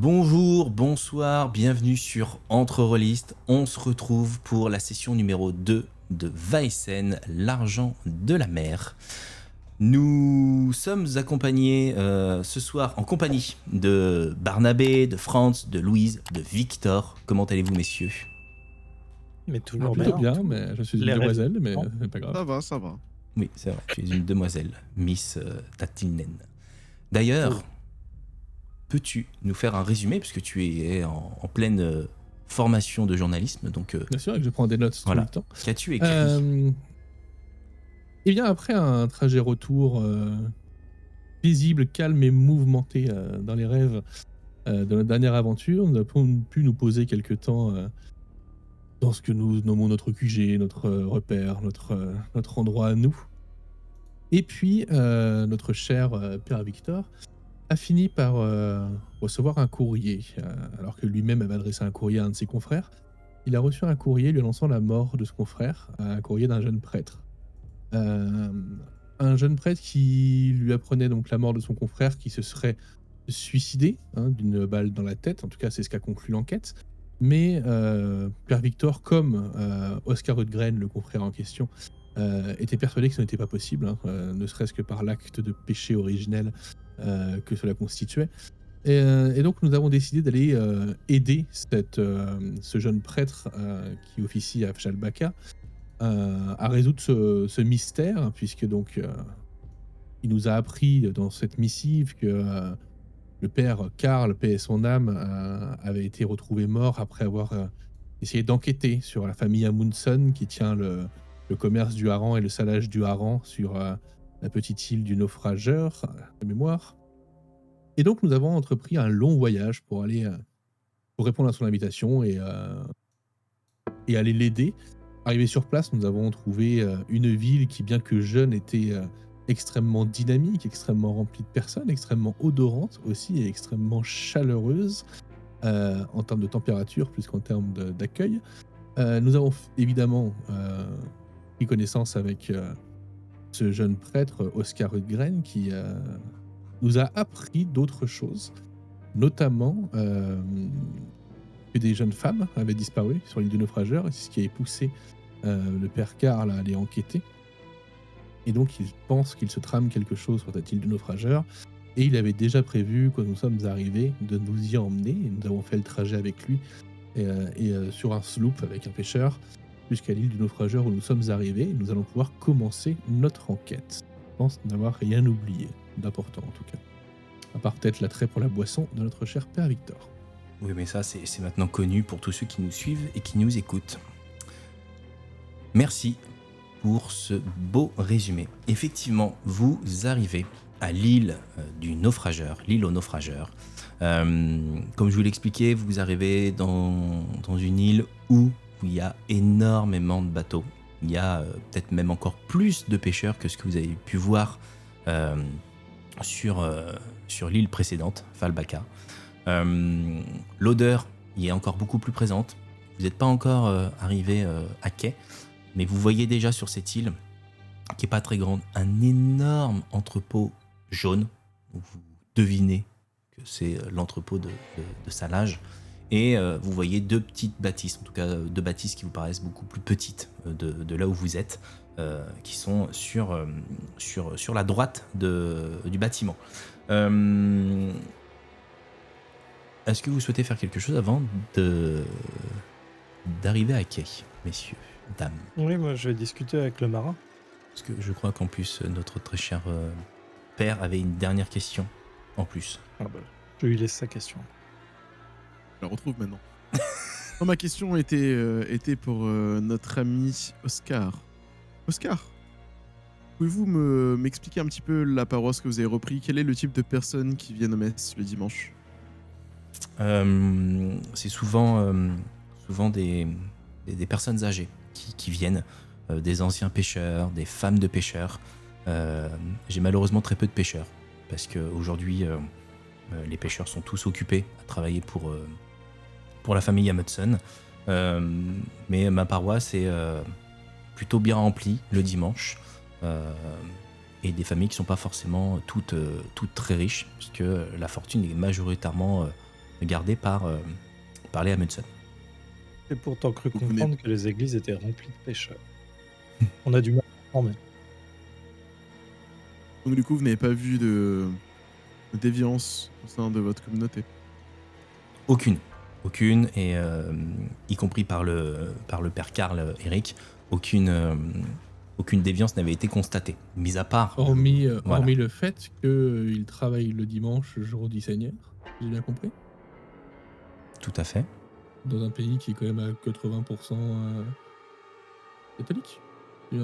Bonjour, bonsoir, bienvenue sur Entre Rôlistes. On se retrouve pour la session numéro 2 de Vaesen, l'argent de la mer. Nous sommes accompagnés ce soir en compagnie de Barnabé, de Franz, de Louise, de Victor. Comment allez-vous, messieurs? Mais toujours Plutôt bien. bien, mais je suis une Les demoiselle, mais rêves. c'est pas grave. Ça va. Oui, c'est vrai, tu es une demoiselle, Miss Tatilnen. D'ailleurs, peux-tu nous faire un résumé, puisque tu es en pleine formation de journalisme, donc Bien sûr, que je prends des notes voilà. tout le temps. Qu'as-tu écrit Et bien après un trajet retour paisible, calme et mouvementé dans les rêves de notre dernière aventure, nous avons pu nous poser quelque temps dans ce que nous nommons notre QG, notre repère, notre endroit à nous. Et puis notre cher père Victor a fini par recevoir un courrier, alors que lui-même avait adressé un courrier à un de ses confrères. Il a reçu un courrier lui annonçant la mort de ce confrère, un courrier d'un jeune prêtre. Un jeune prêtre qui lui apprenait donc la mort de son confrère qui se serait suicidé d'une balle dans la tête. En tout cas, c'est ce qu'a conclu l'enquête. Mais Père Victor, comme Oscar Rudgren, le confrère en question, était persuadé que ce n'était pas possible, ne serait-ce que par l'acte de péché originel que cela constituait. Et donc nous avons décidé d'aller aider ce jeune prêtre qui officie à Fshalbaka à résoudre ce mystère, puisque donc il nous a appris dans cette missive que le père Karl, paix et son âme, avait été retrouvé mort après avoir essayé d'enquêter sur la famille Amundsen qui tient le commerce du hareng et le salage du hareng sur la petite île du naufrageur, de mémoire. Et donc nous avons entrepris un long voyage pour aller pour répondre à son invitation et aller l'aider. Arrivé sur place, nous avons trouvé une ville qui, bien que jeune, était extrêmement dynamique, extrêmement remplie de personnes, extrêmement odorante aussi et extrêmement chaleureuse en termes de température plus qu'en termes d'accueil. Nous avons évidemment pris connaissance avec ce jeune prêtre, Oscar Rudgren, qui nous a appris d'autres choses, notamment que des jeunes femmes avaient disparu sur l'île du naufrageur, et c'est ce qui a poussé le père Karl à aller enquêter. Et donc il pense qu'il se trame quelque chose sur cette île du naufrageur, et il avait déjà prévu, quand nous sommes arrivés, de nous y emmener, et nous avons fait le trajet avec lui, et sur un sloop avec un pêcheur, jusqu'à l'île du naufrageur où nous sommes arrivés, et nous allons pouvoir commencer notre enquête. Je pense n'avoir rien oublié d'important en tout cas. À part peut-être l'attrait pour la boisson de notre cher père Victor. Oui, mais ça, c'est maintenant connu pour tous ceux qui nous suivent et qui nous écoutent. Merci pour ce beau résumé. Effectivement, vous arrivez à l'île du naufrageur, l'île au naufrageur. Comme je vous l'expliquais, vous arrivez dans une île où il y a énormément de bateaux. Il y a peut-être même encore plus de pêcheurs que ce que vous avez pu voir sur l'île précédente, Falbaka. L'odeur y est encore beaucoup plus présente. Vous n'êtes pas encore arrivé à quai, mais vous voyez déjà sur cette île, qui n'est pas très grande, un énorme entrepôt jaune. Vous devinez que c'est l'entrepôt de salage. Et vous voyez deux petites bâtisses, en tout cas deux bâtisses qui vous paraissent beaucoup plus petites de là où vous êtes, qui sont sur la droite du bâtiment. Est-ce que vous souhaitez faire quelque chose avant d'arriver à quai, messieurs, dames? Oui, moi je vais discuter avec le marin. Parce que je crois qu'en plus, notre très cher père avait une dernière question en plus. Ah bah, je lui laisse sa question. Je la retrouve maintenant. Non, ma question était pour notre ami Oscar. Oscar, pouvez-vous m'expliquer un petit peu la paroisse que vous avez repris? Quel est le type de personnes qui viennent aux messes le dimanche? C'est souvent des personnes âgées qui viennent, des anciens pêcheurs, des femmes de pêcheurs. J'ai malheureusement très peu de pêcheurs, parce qu'aujourd'hui, les pêcheurs sont tous occupés à travailler pour la famille Amundsen. Mais ma paroisse est plutôt bien remplie le dimanche. Et des familles qui ne sont pas forcément toutes très riches, puisque la fortune est majoritairement gardée par les Amundsen. J'ai pourtant cru Vous venez- comprendre que les églises étaient remplies de pécheurs. On a du mal à comprendre. Donc du coup, vous n'avez pas vu de déviance au sein de votre communauté. Aucune, et y compris par le père Karl Eric, aucune déviance n'avait été constatée, mis à part. Hormis Voilà. le fait qu'il travaille le dimanche, jour du Seigneur, j'ai bien compris, Tout à fait. dans un pays qui est quand même à 80% catholique. Et,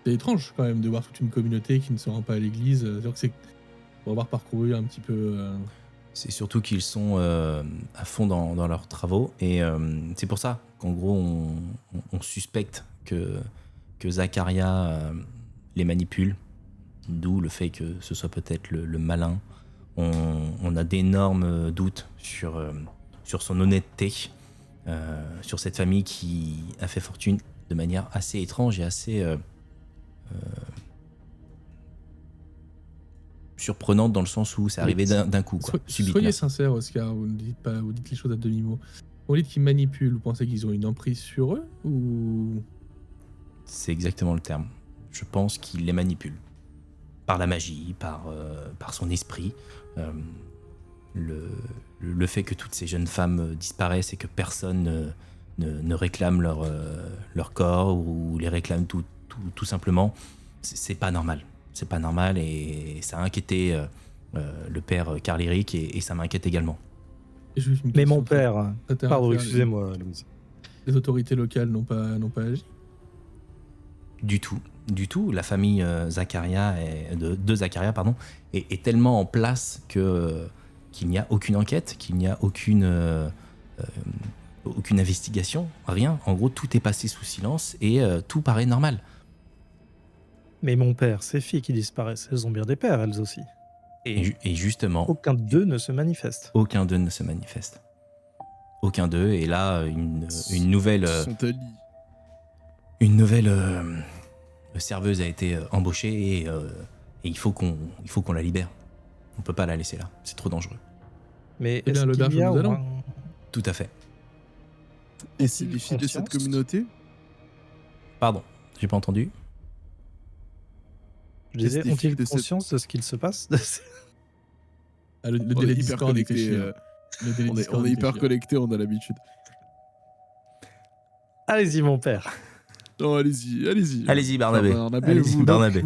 c'est étrange quand même de voir toute une communauté qui ne se rend pas à l'église. C'est-à-dire que c'est pour avoir parcouru un petit peu. C'est surtout qu'ils sont à fond dans leurs travaux, et c'est pour ça qu'en gros on suspecte que Zacharia les manipule, d'où le fait que ce soit peut-être le malin. On a d'énormes doutes sur son honnêteté, sur cette famille qui a fait fortune de manière assez étrange et assez surprenante, dans le sens où c'est arrivé d'un coup, quoi, subitement. Soyez sincère, Oscar, vous dites les choses à demi-mot. Vous dites qu'ils manipulent, vous pensez qu'ils ont une emprise sur eux ou... C'est exactement le terme. Je pense qu'il les manipule. Par la magie, par son esprit. Le fait que toutes ces jeunes femmes disparaissent et que personne ne réclame leur corps ou les réclame tout simplement, c'est pas normal. C'est pas normal, et ça a inquiété le père Karl Eric, et ça m'inquiète également. Et juste une Mais question mon père, très terre à pardon, terre, excusez-moi, Louise. les autorités locales n'ont pas agi. Du tout. La famille Zacharia de Zacharia, est tellement en place qu'il n'y a aucune enquête, qu'il n'y a aucune investigation, rien. En gros, tout est passé sous silence, et tout paraît normal. Mais mon père, ces filles qui disparaissent, elles ont bien des pères, elles aussi. Et justement, Aucun d'eux ne se manifeste. aucun d'eux ne se manifeste. Aucun d'eux. Et là, une nouvelle serveuse a été embauchée, et il faut qu'on la libère. On peut pas la laisser là. C'est trop dangereux. Mais Eh bien, est-ce l'auberge qu'il y a où nous au allons. moins... Tout à fait. Et c'est les filles de cette conscience communauté. Pardon, j'ai pas entendu. Je disais, Est-ce des ont-ils filles de cette- conscience de ce qu'il se passe? Ah, le On délai est hyper Discord était connecté. chiant. Le délai On est Discord était hyper chiant. connecté, on a l'habitude. Allez-y, mon père. Non, allez-y. Allez-y, Barnabé. Allez-y, vous, Barnabé.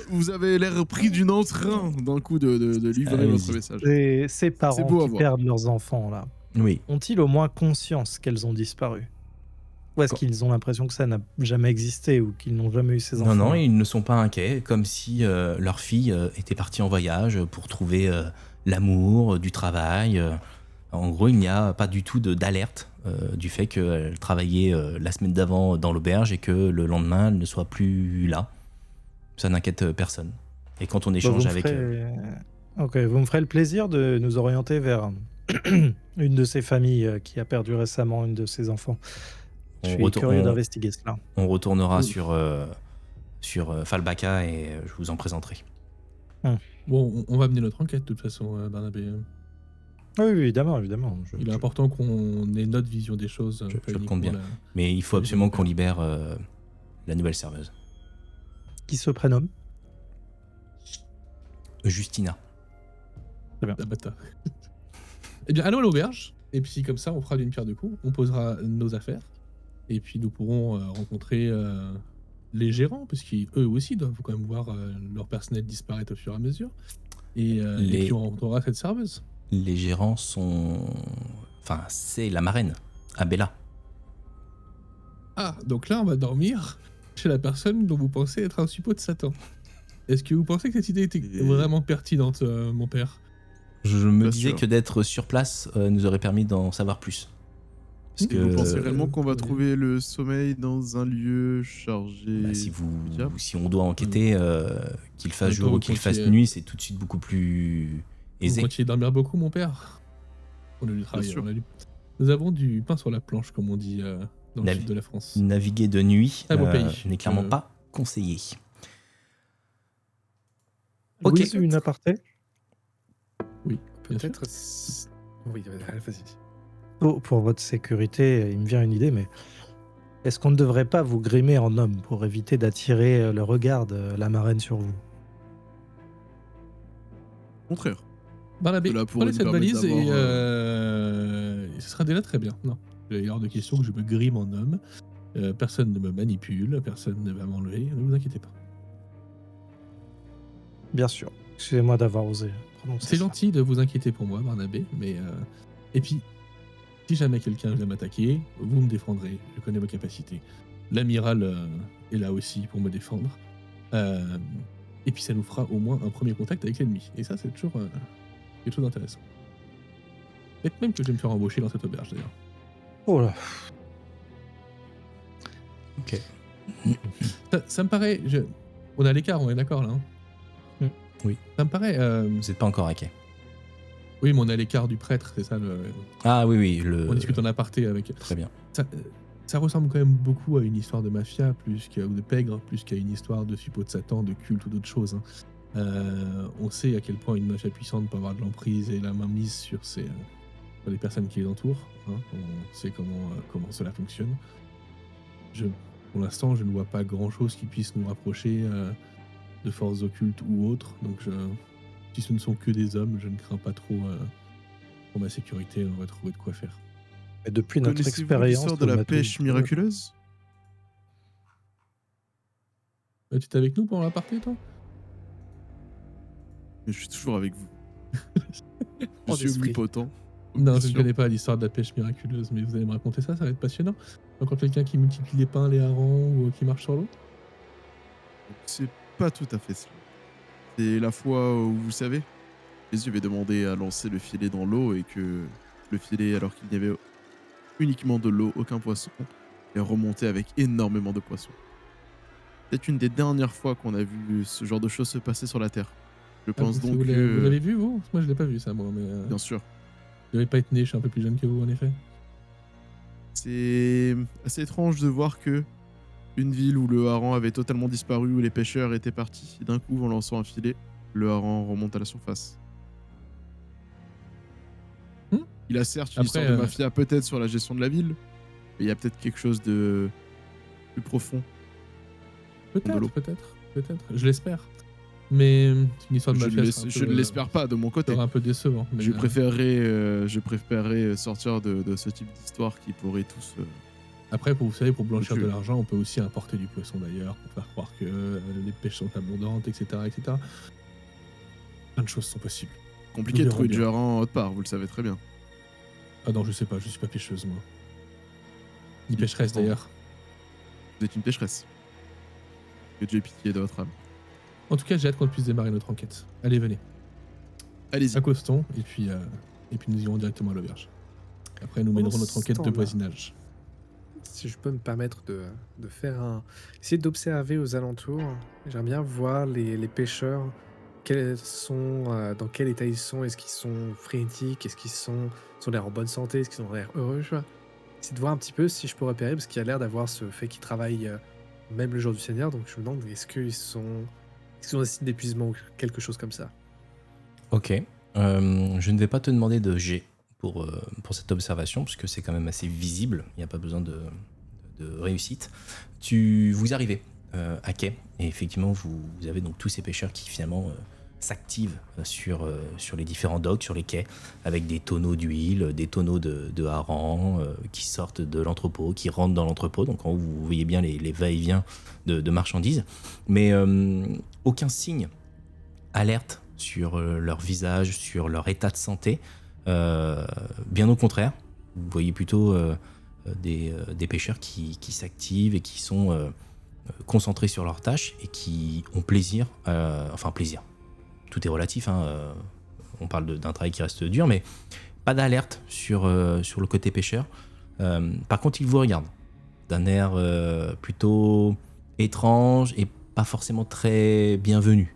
vous avez l'air pris d'une entrain d'un coup de livrer Allez-y. votre message. Ces parents beau à qui voir. perdent leurs enfants, là, Oui. ont-ils au moins conscience qu'elles ont disparu? Ou est-ce qu'ils ont l'impression que ça n'a jamais existé ou qu'ils n'ont jamais eu ces enfants? Non, ils ne sont pas inquiets, comme si leur fille était partie en voyage pour trouver l'amour, du travail. En gros, il n'y a pas du tout d'alerte du fait qu'elle travaillait la semaine d'avant dans l'auberge et que le lendemain, elle ne soit plus là. Ça n'inquiète personne. Et quand on échange avec... Ok, vous me ferez le plaisir de nous orienter vers une de ces familles qui a perdu récemment une de ses enfants. Je suis curieux d'investiguer cela. On retournera Oui. sur Falbaka, et je vous en présenterai. Bon, on va mener notre enquête de toute façon, Barnabé. Oui, évidemment. Il est important qu'on ait notre vision des choses. Je pas le compte uniquement bien. Mais il faut absolument qu'on libère la nouvelle serveuse. Qui se prénomme? Justina. la bata. Eh bien, allons à l'auberge. Et puis, comme ça, on fera d'une pierre deux coups. On posera nos affaires. Et puis, nous pourrons rencontrer les gérants, parce qu'eux aussi doivent quand même voir leur personnel disparaître au fur et à mesure. Et puis, on rencontrera cette serveuse. Les gérants sont... Enfin, c'est la marraine, Abella. Ah, donc là, on va dormir chez la personne dont vous pensez être un suppôt de Satan. Est-ce que vous pensez que cette idée était vraiment pertinente, mon père? Je me Bien disais sûr. que d'être sur place nous aurait permis d'en savoir plus. Parce Et vous pensez que réellement qu'on va trouver le sommeil dans un lieu chargé bah, diable si on doit enquêter, qu'il fasse jour ou qu'il fasse Continuez. nuit, c'est tout de suite beaucoup plus Vous aisé. continuez de dormir beaucoup, mon père? On a du travail. sûr. Nous avons du pain sur la planche, comme on dit dans le Navi- sud de la France. Naviguer de nuit Très beau pays. n'est clairement Je- pas conseillé. Ok. Louise, une aparté? Oui, bien sûr. Peut-être. Oui, vas-y. Pour votre sécurité, il me vient une idée, mais est-ce qu'on ne devrait pas vous grimer en homme pour éviter d'attirer le regard de la marraine sur vous? Au contraire. Barnabé, Cela pourrait prenez nous cette permettre valise et d'avoir, ce sera déjà très bien. Non, il est hors de question que je me grime en homme. Personne ne me manipule, personne ne va m'enlever, ne vous inquiétez pas. Bien sûr. Excusez-moi d'avoir osé prononcer C'est ça. gentil de vous inquiéter pour moi, Barnabé, mais... Et puis, si jamais quelqu'un vient m'attaquer, vous me défendrez, je connais vos capacités. L'amiral est là aussi pour me défendre. Et puis ça nous fera au moins un premier contact avec l'ennemi. Et ça, c'est toujours quelque chose d'intéressant. Peut-être même que je vais me faire embaucher dans cette auberge, d'ailleurs. Oh là. Ok. Ça me paraît... On est à l'écart, on est d'accord, là, hein. Oui. Ça me paraît... Vous n'êtes pas encore à quai. Oui, mais on est à l'écart du prêtre, c'est ça le... Ah oui, On discute en aparté avec... Très bien. Ça ressemble quand même beaucoup à une histoire de mafia, ou de pègre, plus qu'à une histoire de suppôt de Satan, de culte ou d'autres choses, hein. On sait à quel point une mafia puissante peut avoir de l'emprise et la main mise sur les personnes qui les entourent, hein. On sait comment cela fonctionne. Pour l'instant, je ne vois pas grand-chose qui puisse nous rapprocher de forces occultes ou autres, donc si ce ne sont que des hommes, je ne crains pas trop pour ma sécurité, on va trouver de quoi faire. Et depuis notre Connaissez-vous expérience l'histoire de la Matou, pêche miraculeuse? Tu étais avec nous pendant l'aparté, toi? Je suis toujours avec vous. Je En suis esprit. omnipotent. Non, je ne Omniscient. connais pas l'histoire de la pêche miraculeuse, mais vous allez me raconter ça va être passionnant. Encore quelqu'un qui multiplie les pains, les harengs ou qui marche sur l'eau? C'est pas tout à fait cela. C'est la fois où, vous savez, Jésus avait demandé à lancer le filet dans l'eau et que le filet, alors qu'il y avait uniquement de l'eau, aucun poisson, est remonté avec énormément de poissons. C'est une des dernières fois qu'on a vu ce genre de choses se passer sur la Terre. Je pense donc Vous que... l'avez vu, vous? Moi, je l'ai pas vu, ça, moi. Mais Bien sûr. je devais pas être né, je suis un peu plus jeune que vous, en effet. C'est assez étrange de voir que une ville où le hareng avait totalement disparu, où les pêcheurs étaient partis, et d'un coup, en lançant un filet, le hareng remonte à la surface. Il a certes une Après, histoire de mafia peut-être sur la gestion de la ville, mais il y a peut-être quelque chose de plus profond. de l'eau. Peut-être. Je l'espère. Mais c'est une histoire de mafia. Je ne l'espère pas de mon côté. C'est un peu décevant. Mais Je préférerais sortir de ce type d'histoire qui pourrait tous... Après, vous savez, pour blanchir Ok. de l'argent, on peut aussi importer du poisson d'ailleurs, pour faire croire que les pêches sont abondantes, etc., etc. Plein de choses sont possibles. compliqué de Nous trouver du verrons hareng en haute part, vous le savez très bien. Ah non, je sais pas, je suis pas pêcheuse, moi. Ni pêcheresse Bon. d'ailleurs. Vous êtes une pêcheresse. Que Dieu ait pitié de votre âme. En tout cas, j'ai hâte qu'on puisse démarrer notre enquête. Allez, venez. Allez-y. Accostons, et puis nous irons directement à l'auberge. Après, nous mènerons notre enquête de temps-là. voisinage. Si je peux me permettre de faire essayer d'observer aux alentours, j'aimerais bien voir les pêcheurs, dans quel état ils sont, est-ce qu'ils sont frénétiques, est-ce qu'ils sont l'air en bonne santé, est-ce qu'ils ont l'air heureux, tu vois. C'est de voir un petit peu si je peux repérer, parce qu'il y a l'air d'avoir ce fait qu'ils travaillent même le jour du Seigneur, donc je me demande est-ce qu'ils ont des signes d'épuisement ou quelque chose comme ça. Ok. Je ne vais pas te demander de G pour cette observation, parce que c'est quand même assez visible. Il n'y a pas besoin de réussite. Vous arrivez à quai, et effectivement, vous avez donc tous ces pêcheurs qui finalement s'activent sur les différents docks, sur les quais, avec des tonneaux d'huile, des tonneaux de harengs qui sortent de l'entrepôt, qui rentrent dans l'entrepôt. Donc en haut, vous voyez bien les va-et-vient de marchandises, mais aucun signe alerte sur leur visage, sur leur état de santé. Bien au contraire, vous voyez plutôt des pêcheurs qui s'activent et qui sont concentrés sur leurs tâches et qui ont plaisir, plaisir, tout est relatif, hein, on parle d'un travail qui reste dur, mais pas d'alerte sur le côté pêcheur. Par contre, ils vous regardent d'un air plutôt étrange et pas forcément très bienvenu.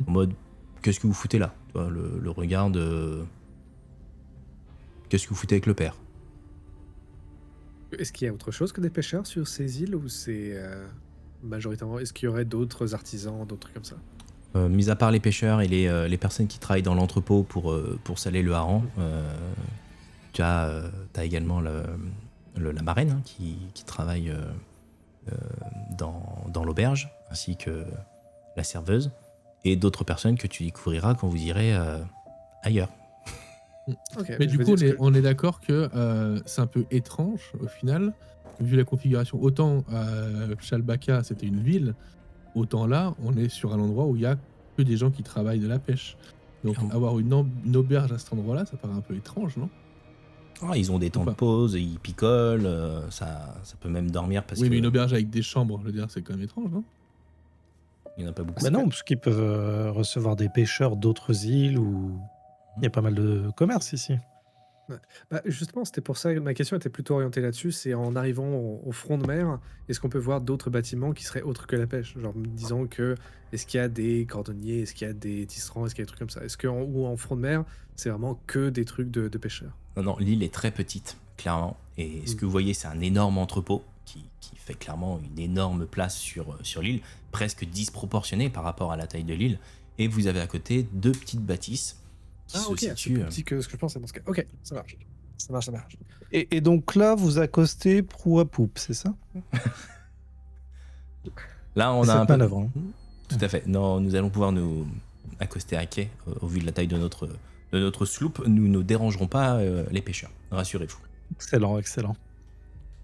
En mode, qu'est-ce que vous foutez là? Tu vois, le regard de... Qu'est-ce que vous foutez avec le père? Est-ce qu'il y a autre chose que des pêcheurs sur ces îles ou c'est majoritairement... Est-ce qu'il y aurait d'autres artisans, d'autres trucs comme ça? Mis à part les pêcheurs et les personnes qui travaillent dans l'entrepôt pour saler le hareng, tu as également la marraine hein, qui travaille dans l'auberge, ainsi que la serveuse, et d'autres personnes que tu découvriras quand vous irez ailleurs. Ok, Mais je du veux coup, dire que- on est d'accord que c'est un peu étrange au final, vu la configuration. Autant Chalbaka, c'était une ville, autant là, on est sur un endroit où il y a que des gens qui travaillent de la pêche. Donc Clairement. avoir une auberge à cet endroit-là, ça paraît un peu étrange, non? Ils ont des temps de pas. pause, ils picolent, ça peut même dormir parce Oui, que mais une auberge avec des chambres, je veux dire, c'est quand même étrange, non? il n'y en a pas beaucoup. Bah non, parce qu'ils peuvent recevoir des pêcheurs d'autres îles où il y a pas mal de commerce ici. Bah, justement, c'était pour ça que ma question était plutôt orientée là-dessus. C'est en arrivant au front de mer, est-ce qu'on peut voir d'autres bâtiments qui seraient autres que la pêche? Genre, disons que, est-ce qu'il y a des cordonniers, est-ce qu'il y a des tisserands, est-ce qu'il y a des trucs comme ça? Ou en front de mer, c'est vraiment que des trucs de pêcheurs? Non, l'île est très petite, clairement. Et ce que vous voyez, c'est un énorme entrepôt qui fait clairement une énorme place sur l'île, presque disproportionnée par rapport à la taille de l'île. Et vous avez à côté 2 petites bâtisses qui Ah, se ok, c'est situent. plus petit que ce que je pensais dans ce cas. Ok, ça marche. Ça marche. Et donc là, vous accostez proue à poupe, c'est ça? Là, on C'est a cette un peu. manœuvre, hein. Tout à fait. Non, nous allons pouvoir nous accoster à quai au vu de la taille de notre sloop. Nous ne dérangerons pas les pêcheurs. Rassurez-vous. Excellent, excellent.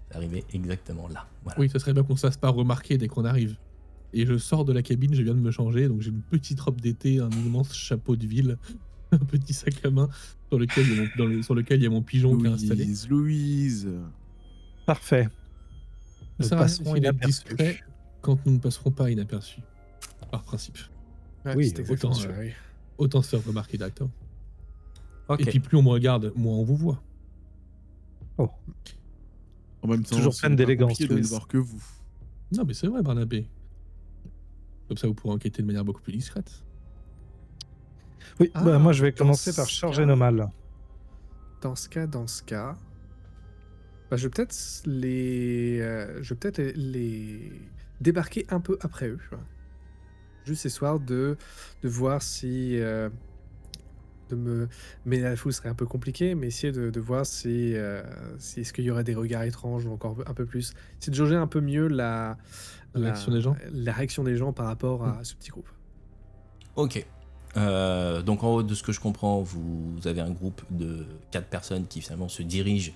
C'est arrivé exactement là. Voilà. Oui, ça serait bien qu'on se fasse pas remarquer dès qu'on arrive. Et je sors de la cabine, je viens de me changer, donc j'ai une petite robe d'été, un immense chapeau de ville, un petit sac à main sur lequel il y a mon pigeon qui est installé. Louise. Parfait. Nous Ça sert à rien passerons d'essayer d'être inaperçus. discret quand nous ne passerons pas inaperçus, par principe. Ouais, Oui, c'est exactement autant, ça, oui. Autant se faire remarquer directement. Ok. Et puis plus on me regarde, moins on vous voit. En même temps, Toujours ce pleine n'est pas d'élégance, compliqué de ne Louise. voir que vous. Non mais c'est vrai Barnabé. Comme ça vous pourrez enquêter de manière beaucoup plus discrète. Oui, Ah, bah moi je vais dans commencer par ce charger cas- nos malles. Dans ce cas, bah, je vais peut-être les débarquer un peu après eux, tu vois. Juste histoire de voir si de me mêler à la foule serait un peu compliqué, mais essayer de voir si est-ce qu'il y aurait des regards étranges ou encore un peu plus. C'est de jauger un peu mieux la réaction des gens. la réaction des gens par rapport à ce petit groupe. Ok. Donc en haut de ce que je comprends, vous avez un groupe de 4 personnes qui finalement se dirigent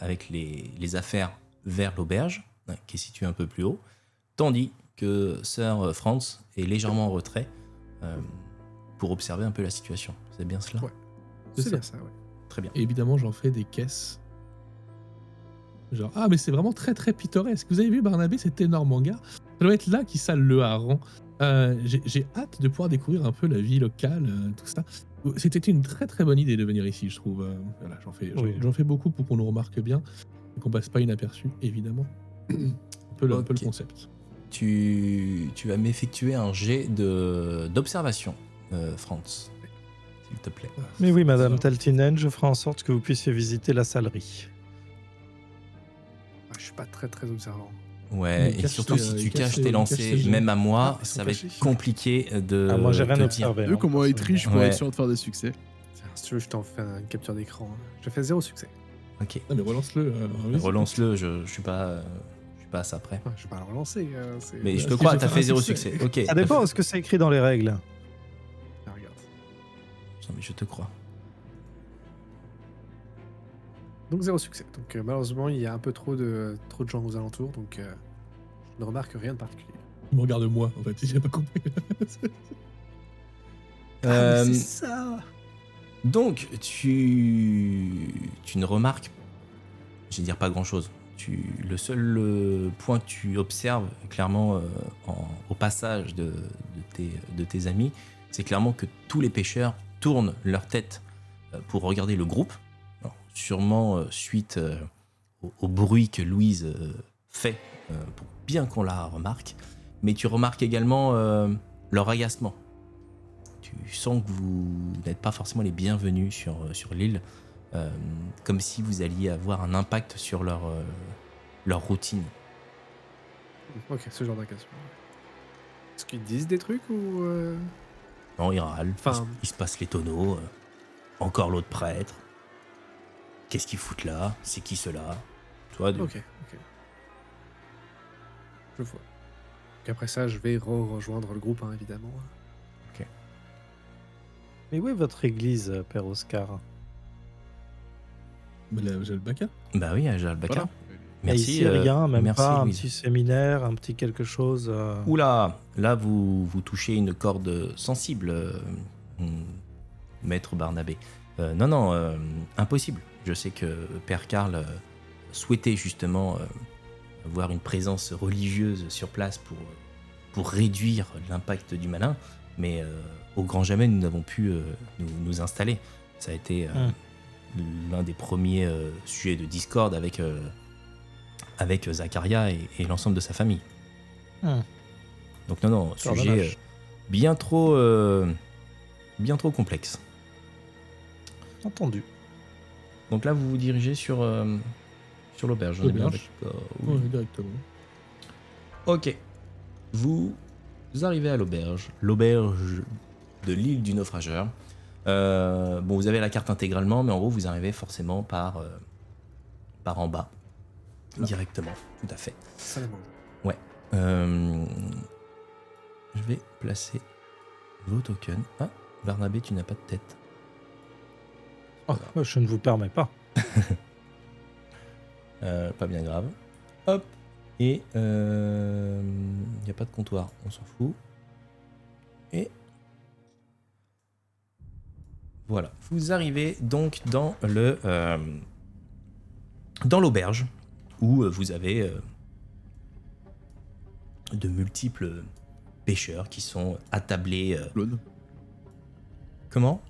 avec les affaires vers l'auberge, qui est située un peu plus haut, tandis que Sir Franz est légèrement en retrait pour observer un peu la situation. C'est bien cela? Ouais. C'est C'est ça. bien ça, ouais. Très bien. Et évidemment j'en fais des caisses. Genre, ah mais c'est vraiment très très pittoresque. Vous avez vu Barnabé, cet énorme hangar? Ça doit être là qui sale le hareng. J'ai hâte de pouvoir découvrir un peu la vie locale, tout ça. C'était une très très bonne idée de venir ici, je trouve. Voilà, j'en fais beaucoup pour qu'on nous remarque bien et qu'on passe pas inaperçu, évidemment. un peu le Ok. concept. Tu vas m'effectuer un jet d'observation, Franz, s'il te plaît. Mais oui, Madame Ça. Taltinen, je ferai en sorte que vous puissiez visiter la salerie. Ah, je suis pas très très observant. Ouais, Il et cache surtout ses- si tu il cache caches ses- tes il cache ses lancers, jets. même à moi, Ah, ils sont ça va cachés. être compliqué de. Ah, moi, j'ai rien te dire. observé. Vu hein, comment être riche pour Ouais. être sûr de faire des succès. Tiens, si tu veux, je t'en fais une capture d'écran. Je fais 0 succès. Ok. Ah mais relance-le. vas-y. Relance-le, je suis pas à ça près. Ouais, je vais pas le relancer. Mais je Bah, te si, crois, j'ai t'as fait fait un 0 succès. succès. Ok. Ça dépend, est-ce que c'est écrit dans les règles? Ah, regarde. Non, mais je te crois. Donc 0 succès. Donc malheureusement, il y a un peu trop de gens aux alentours, donc je ne remarque rien de particulier. Il me regarde moi, en fait, j'ai pas compris. Euh, ça. Donc, tu ne remarques, je vais dire pas grand-chose. Le seul point que tu observes clairement au passage de tes amis, c'est clairement que tous les pêcheurs tournent leur tête pour regarder le groupe. Alors, sûrement suite au bruit que Louise fait pour bien qu'on la remarque. Mais tu remarques également leur agacement. Tu sens que vous n'êtes pas forcément les bienvenus sur l'île, comme si vous alliez avoir un impact sur leur routine. Ok, ce genre d'occasion. Est-ce qu'ils disent des trucs ou Non, il râle. Enfin- Il se passe les tonneaux. Encore l'autre prêtre. Qu'est-ce qu'ils foutent là? C'est qui cela? Tu vois, Ok. Je vois. Donc après ça, je vais rejoindre le groupe, hein, évidemment. Mais où est votre église, Père Oscar? Mais là, j'ai le baca. Bah oui, à Jalbaka. Voilà. Merci. Ici, rien, même merci, pas un Louise. petit séminaire, un petit quelque chose. Oula, là vous touchez une corde sensible, maître Barnabé. Non, impossible. Je sais que Père Karl souhaitait justement avoir une présence religieuse sur place pour réduire l'impact du malin, mais au grand jamais nous n'avons pu nous installer. Ça a été l'un des premiers sujets de discorde avec Zacharia et l'ensemble de sa famille. Donc non, C'est sujet dommage. bien trop complexe. Entendu. Donc là, vous vous dirigez sur l'auberge. On est bien L'auberge. d'accord, oui. Ouais, directement. Ok. Vous arrivez à l'auberge de l'île du naufrageur. Bon, vous avez la carte intégralement, mais en gros, vous arrivez forcément par en bas. Directement, tout à fait. Salamandre. Je vais placer vos tokens. Ah, Barnabé, tu n'as pas de tête. Je ne vous permets pas. Pas bien grave. Hop. Et il n'y a pas de comptoir, on s'en fout. Et voilà. Vous arrivez donc dans l'auberge où vous avez de multiples pêcheurs qui sont attablés. Clones. Comment?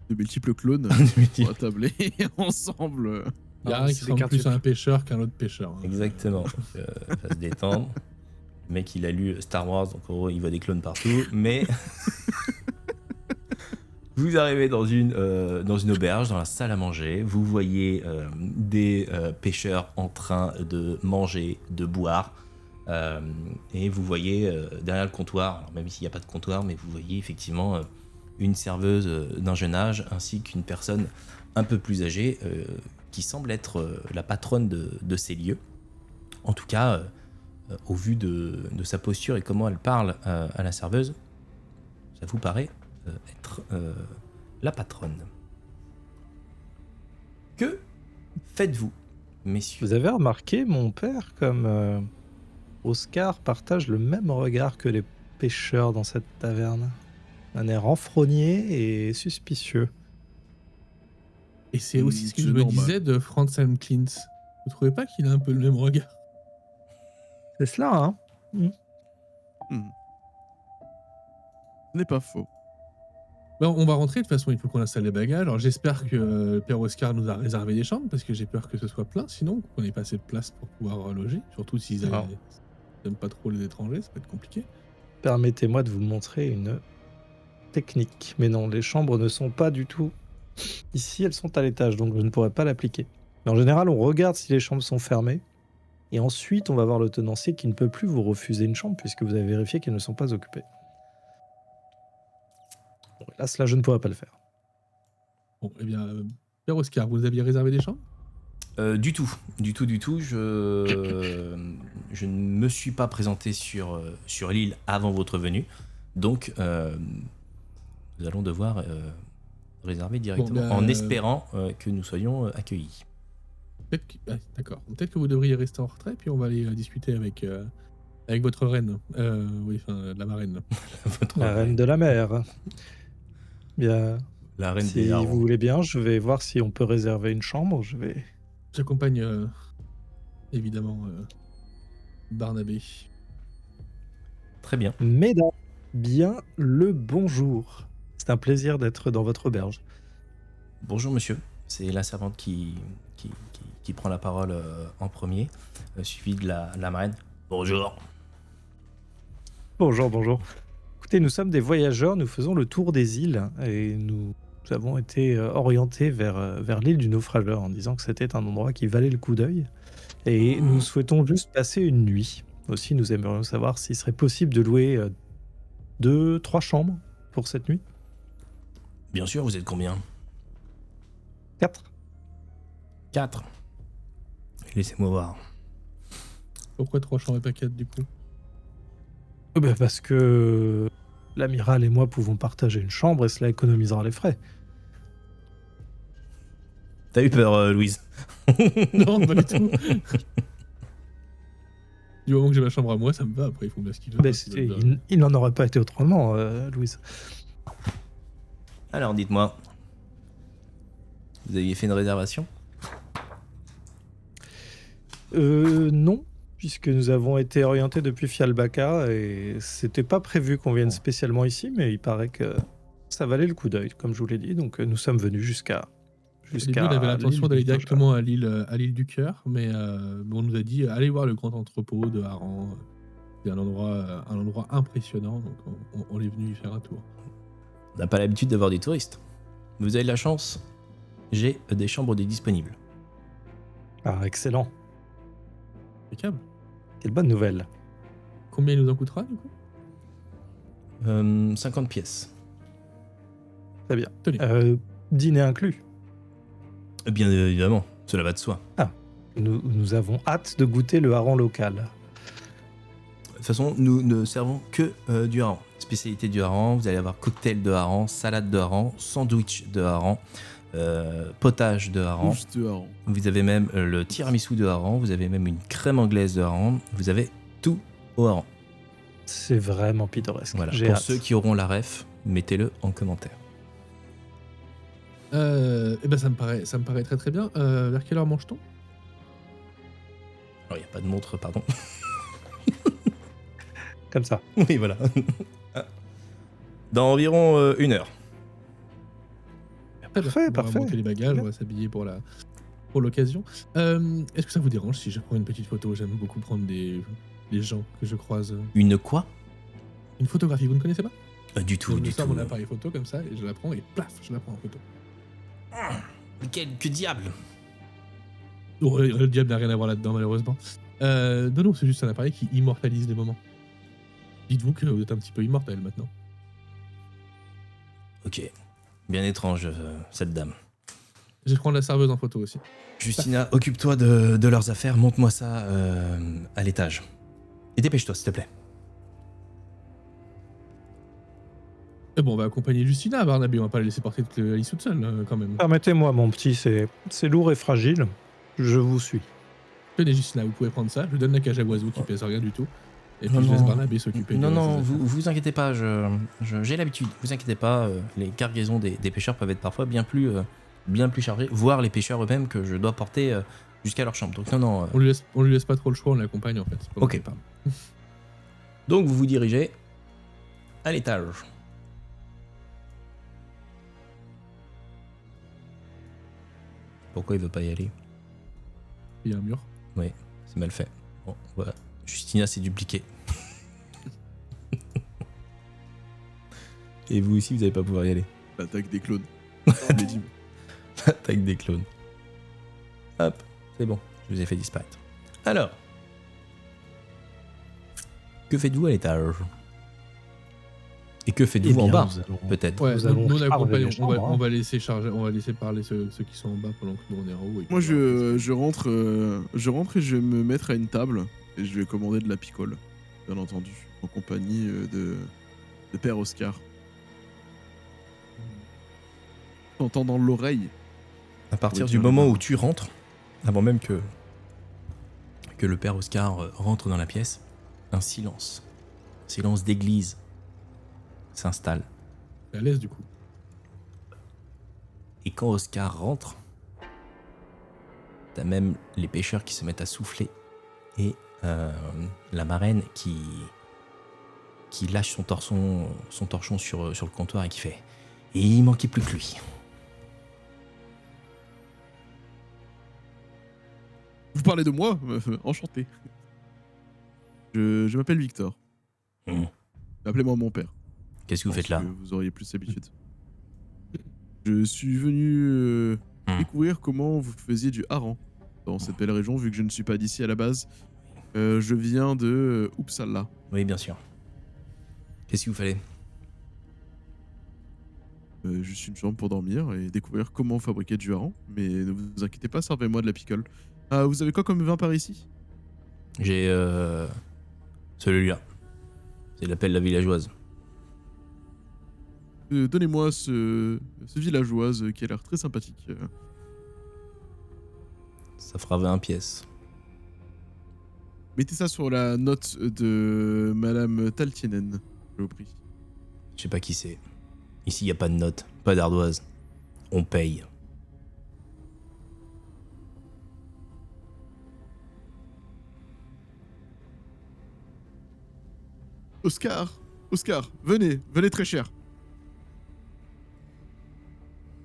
De multiples clones multiples. pour attabler ensemble. Il y a Ah, un c'est qui des ressemble plus quintuple. à un pêcheur qu'un autre pêcheur. hein. Exactement. Va se détendre. Le mec, il a lu Star Wars, donc en gros, il voit des clones partout. Mais vous arrivez dans une auberge, dans la salle à manger. Vous voyez des pêcheurs en train de manger, de boire. Et vous voyez derrière le comptoir, alors même s'il n'y a pas de comptoir, mais vous voyez effectivement une serveuse d'un jeune âge ainsi qu'une personne un peu plus âgée qui semble être la patronne de ces lieux. En tout cas, au vu de sa posture et comment elle parle à la serveuse, ça vous paraît être la patronne. Que faites-vous, messieurs? Vous avez remarqué, mon père, comme Oscar partage le même regard que les pêcheurs dans cette taverne. Un air renfrogné et suspicieux. Et c'est aussi ce que C'est je me normal. disais de Franz Klintz. Vous trouvez pas qu'il a un peu le même regard? C'est cela, hein? Ce n'est pas faux. Bon, on va rentrer, de toute façon, il faut qu'on installe les bagages. Alors j'espère que Père Oscar nous a réservé des chambres, parce que j'ai peur que ce soit plein, sinon qu'on n'ait pas assez de place pour pouvoir loger. Surtout s'ils Ah. n'aiment pas trop les étrangers, ça peut être compliqué. Permettez-moi de vous montrer une technique. Mais non, les chambres ne sont pas du tout... Ici, elles sont à l'étage, donc je ne pourrais pas l'appliquer. Mais en général, on regarde si les chambres sont fermées. Et ensuite, on va voir le tenancier qui ne peut plus vous refuser une chambre puisque vous avez vérifié qu'elles ne sont pas occupées. Bon, là, cela, je ne pourrais pas le faire. Bon, eh bien, Père Oscar, vous aviez réservé des chambres? Du tout. Je ne me suis pas présenté sur l'île avant votre venue. Donc, nous allons devoir réserver directement, ben, en espérant que nous soyons accueillis. D'accord. Peut-être que vous devriez rester en retrait, puis on va aller discuter avec votre reine. Oui, enfin, la marraine. Votre La reine de la mer. Bien, La reine si des harengs. vous voulez bien, je vais voir si on peut réserver une chambre. Je vais... J'accompagne évidemment Barnabé. Très bien. Mesdames, bien le bonjour. C'est un plaisir d'être dans votre auberge. Bonjour monsieur. C'est la servante qui prend la parole en premier, suivie de la marraine. Bonjour. Bonjour. Écoutez, nous sommes des voyageurs, nous faisons le tour des îles et nous avons été orientés vers l'île du naufrageur en disant que c'était un endroit qui valait le coup d'œil. Et nous souhaitons juste passer une nuit. Aussi, nous aimerions savoir s'il serait possible de louer 2-3 chambres pour cette nuit? Bien sûr, vous êtes combien? 4. 4. Laissez-moi voir. Pourquoi 3 chambres et pas 4 du coup? Parce que l'amiral et moi pouvons partager une chambre et cela économisera les frais. T'as eu peur, Louise? Non, pas du tout. Du moment que j'ai ma chambre à moi, ça me va. Après, ils font bien ce qu'ils veulent. Il n'en aurait pas été autrement, Louise. Alors, dites-moi. Vous aviez fait une réservation? Non, puisque nous avons été orientés depuis Fialbaka et c'était pas prévu qu'on vienne spécialement ici, mais il paraît que ça valait le coup d'œil, comme je vous l'ai dit. Donc nous sommes venus jusqu'à. Au début, on avait l'intention d'aller directement à l'île du Cœur, mais on nous a dit allez voir le grand entrepôt de Haran. C'est un endroit impressionnant, donc on est venu y faire un tour. On n'a pas l'habitude d'avoir des touristes. Vous avez de la chance. J'ai des chambres disponibles. Ah, excellent. Impeccable. Quelle bonne nouvelle. Combien il nous en coûtera du coup? 50 pièces. Très bien. Tenez. Dîner inclus. Bien évidemment, cela va de soi. Nous avons hâte de goûter le hareng local. De toute façon, nous ne servons que du hareng. Spécialité du hareng, vous allez avoir cocktail de hareng, salade de hareng, sandwich de hareng, potage de hareng. Ouf de hareng. Vous avez même le tiramisu de hareng, vous avez même une crème anglaise de hareng, vous avez tout au hareng. C'est vraiment pittoresque. Voilà. J'ai Pour hâte. ceux qui auront la ref, mettez-le en commentaire. Eh ben ça me paraît très très bien. Vers quelle heure mange-t-on? Alors, il n'y a pas de montre, pardon. Comme ça. Oui, voilà. Dans environ 1 heure. Parfait, On va parfait. monter les bagages, on va s'habiller pour l'occasion. Est-ce que ça vous dérange si je prends une petite photo? J'aime beaucoup prendre des gens que je croise. Une quoi? Une photographie, vous ne connaissez pas? Du tout, Je me du sors tout. mon appareil photo comme ça et je la prends et plaf, je la prends en photo. Mais que diable! Oh, le diable n'a rien à voir là-dedans malheureusement. Non, c'est juste un appareil qui immortalise les moments. Dites-vous que vous êtes un petit peu immortel maintenant. Ok. Bien étrange, cette dame. Je vais prendre la serveuse en photo aussi. Justina, occupe-toi de leurs affaires, monte-moi ça à l'étage. Et dépêche-toi, s'il te plaît. Bon, on va accompagner Justina à Barnaby, on va pas la laisser porter toute la liste toute seule quand même. Permettez-moi, mon petit, c'est lourd et fragile. Je vous suis. Tenez Justina, vous pouvez prendre ça, je vous donne la cage à oiseaux qui pèse rien du tout. Et puis Non, je laisse non. Barnaby s'occuper Non, de non, ses affaires. vous inquiétez pas, j'ai l'habitude. Vous inquiétez pas, les cargaisons des pêcheurs peuvent être parfois bien plus chargées, voire les pêcheurs eux-mêmes que je dois porter jusqu'à leur chambre. Donc non. On lui laisse pas trop le choix, on l'accompagne en fait. C'est pas Ok. moi qui parle. Donc vous vous dirigez à l'étage. Pourquoi il veut pas y aller? Il y a un mur. C'est mal fait. Bon, voilà. Justina s'est dupliquée. Et vous aussi, vous n'allez pas pouvoir y aller. L'attaque des clones. Je l'ai dit. Attaque des clones. Hop, c'est bon, je vous ai fait disparaître. Alors, que faites-vous à l'étage? Et que faites-vous en bas, peut-être? Ouais, Nous allons nous on charger accompagne, les chambres, on va laisser charger, on va laisser parler ceux qui sont en bas pendant que nous on est en haut. Et Moi, puis, je rentre et je vais me mettre à une table et je vais commander de la picole, bien entendu, en compagnie de Père Oscar. T'entends dans l'oreille. À partir Oui, du tiens, moment le- où tu rentres, avant même que le père Oscar rentre dans la pièce, un silence d'église s'installe. c'est à l'aise du coup. Et quand Oscar rentre, t'as même les pêcheurs qui se mettent à souffler et la marraine qui lâche son torchon sur le comptoir et qui fait « Et il manquait plus que lui ». Vous parlez de moi Enchanté. Je m'appelle Victor. Hmm. Appelez-moi mon père. Qu'est-ce que vous Je faites pense là? que vous auriez plus l'habitude. Je suis venu découvrir comment vous faisiez du hareng dans cette belle région, vu que je ne suis pas d'ici à la base. Je viens de Uppsala. Oui, bien sûr. Qu'est-ce qu'il vous fallait? juste une chambre pour dormir et découvrir comment fabriquer du hareng. Mais ne vous inquiétez pas, servez-moi de la picole. Vous avez quoi comme vin par ici? J'ai celui-là. C'est l'appel la villageoise. Donnez-moi ce villageoise qui a l'air très sympathique. Ça fera 20 pièces. Mettez ça sur la note de Madame Taltienen, je vous prie. Je sais pas qui c'est. Ici, y a pas de note, pas d'ardoise. On paye. Oscar, venez très cher.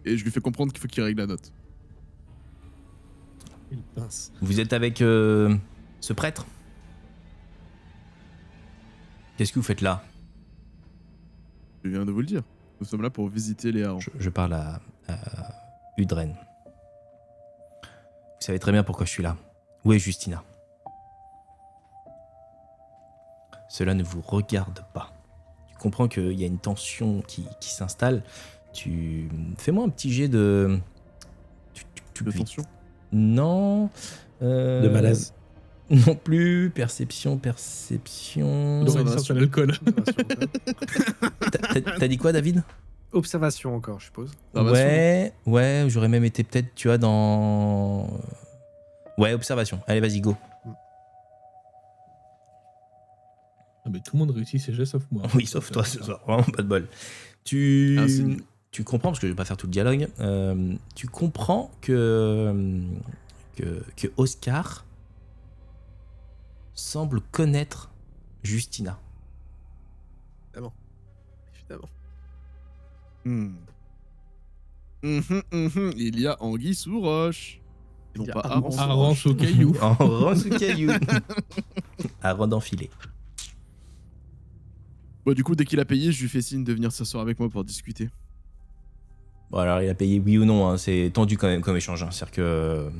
Et je lui fais comprendre qu'il faut qu'il règle la note. Il pince. Vous êtes avec ce prêtre? Qu'est-ce que vous faites là? Je viens de vous le dire. Nous sommes là pour visiter les harengs. Je parle à Udren. Vous savez très bien pourquoi je suis là. Où est Justina? Cela ne vous regarde pas. Tu comprends qu'il y a une tension qui s'installe. Fais-moi un petit jet de... De tension. Non. De malaise. Non plus. Perception. Sur l'alcool. T'as dit quoi, David? Observation encore, je suppose. Ouais, j'aurais même été peut-être, tu vois, dans... Ouais, observation. Allez, vas-y, go. Ah, mais tout le monde réussit ses jets sauf moi. Oui, sauf toi ce soir. Vraiment pas de bol. Tu comprends, parce que je vais pas faire tout le dialogue, tu comprends que Oscar semble connaître Justina. Évidemment. Il y a anguille sous roche. Et non Il y a pas hareng sous Hareng au caillou. En rang sous caillou. À rang d'enfiler. Bon, du coup, dès qu'il a payé, je lui fais signe de venir s'asseoir avec moi pour discuter. Bon, alors il a payé oui ou non, hein. C'est tendu quand même comme échange. Hein. C'est-à-dire que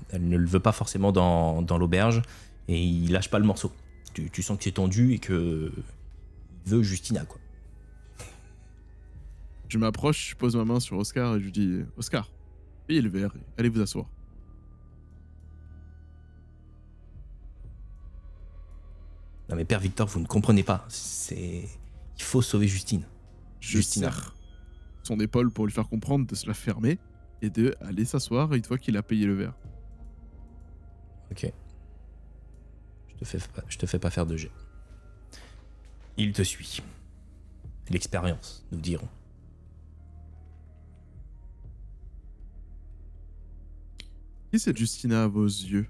elle ne le veut pas forcément dans l'auberge et il lâche pas le morceau. Tu sens que c'est tendu et que il veut Justina, quoi. Je m'approche, je pose ma main sur Oscar et je lui dis Oscar, payez le verre et allez vous asseoir. Non mais Père Victor, vous ne comprenez pas. Il faut sauver Justine. Je Justina. serre son épaule pour lui faire comprendre de se la fermer et de aller s'asseoir une fois qu'il a payé le verre. Ok. Je te fais pas faire de jet. Il te suit. L'expérience, nous dirons. Qui est cette Justina à vos yeux?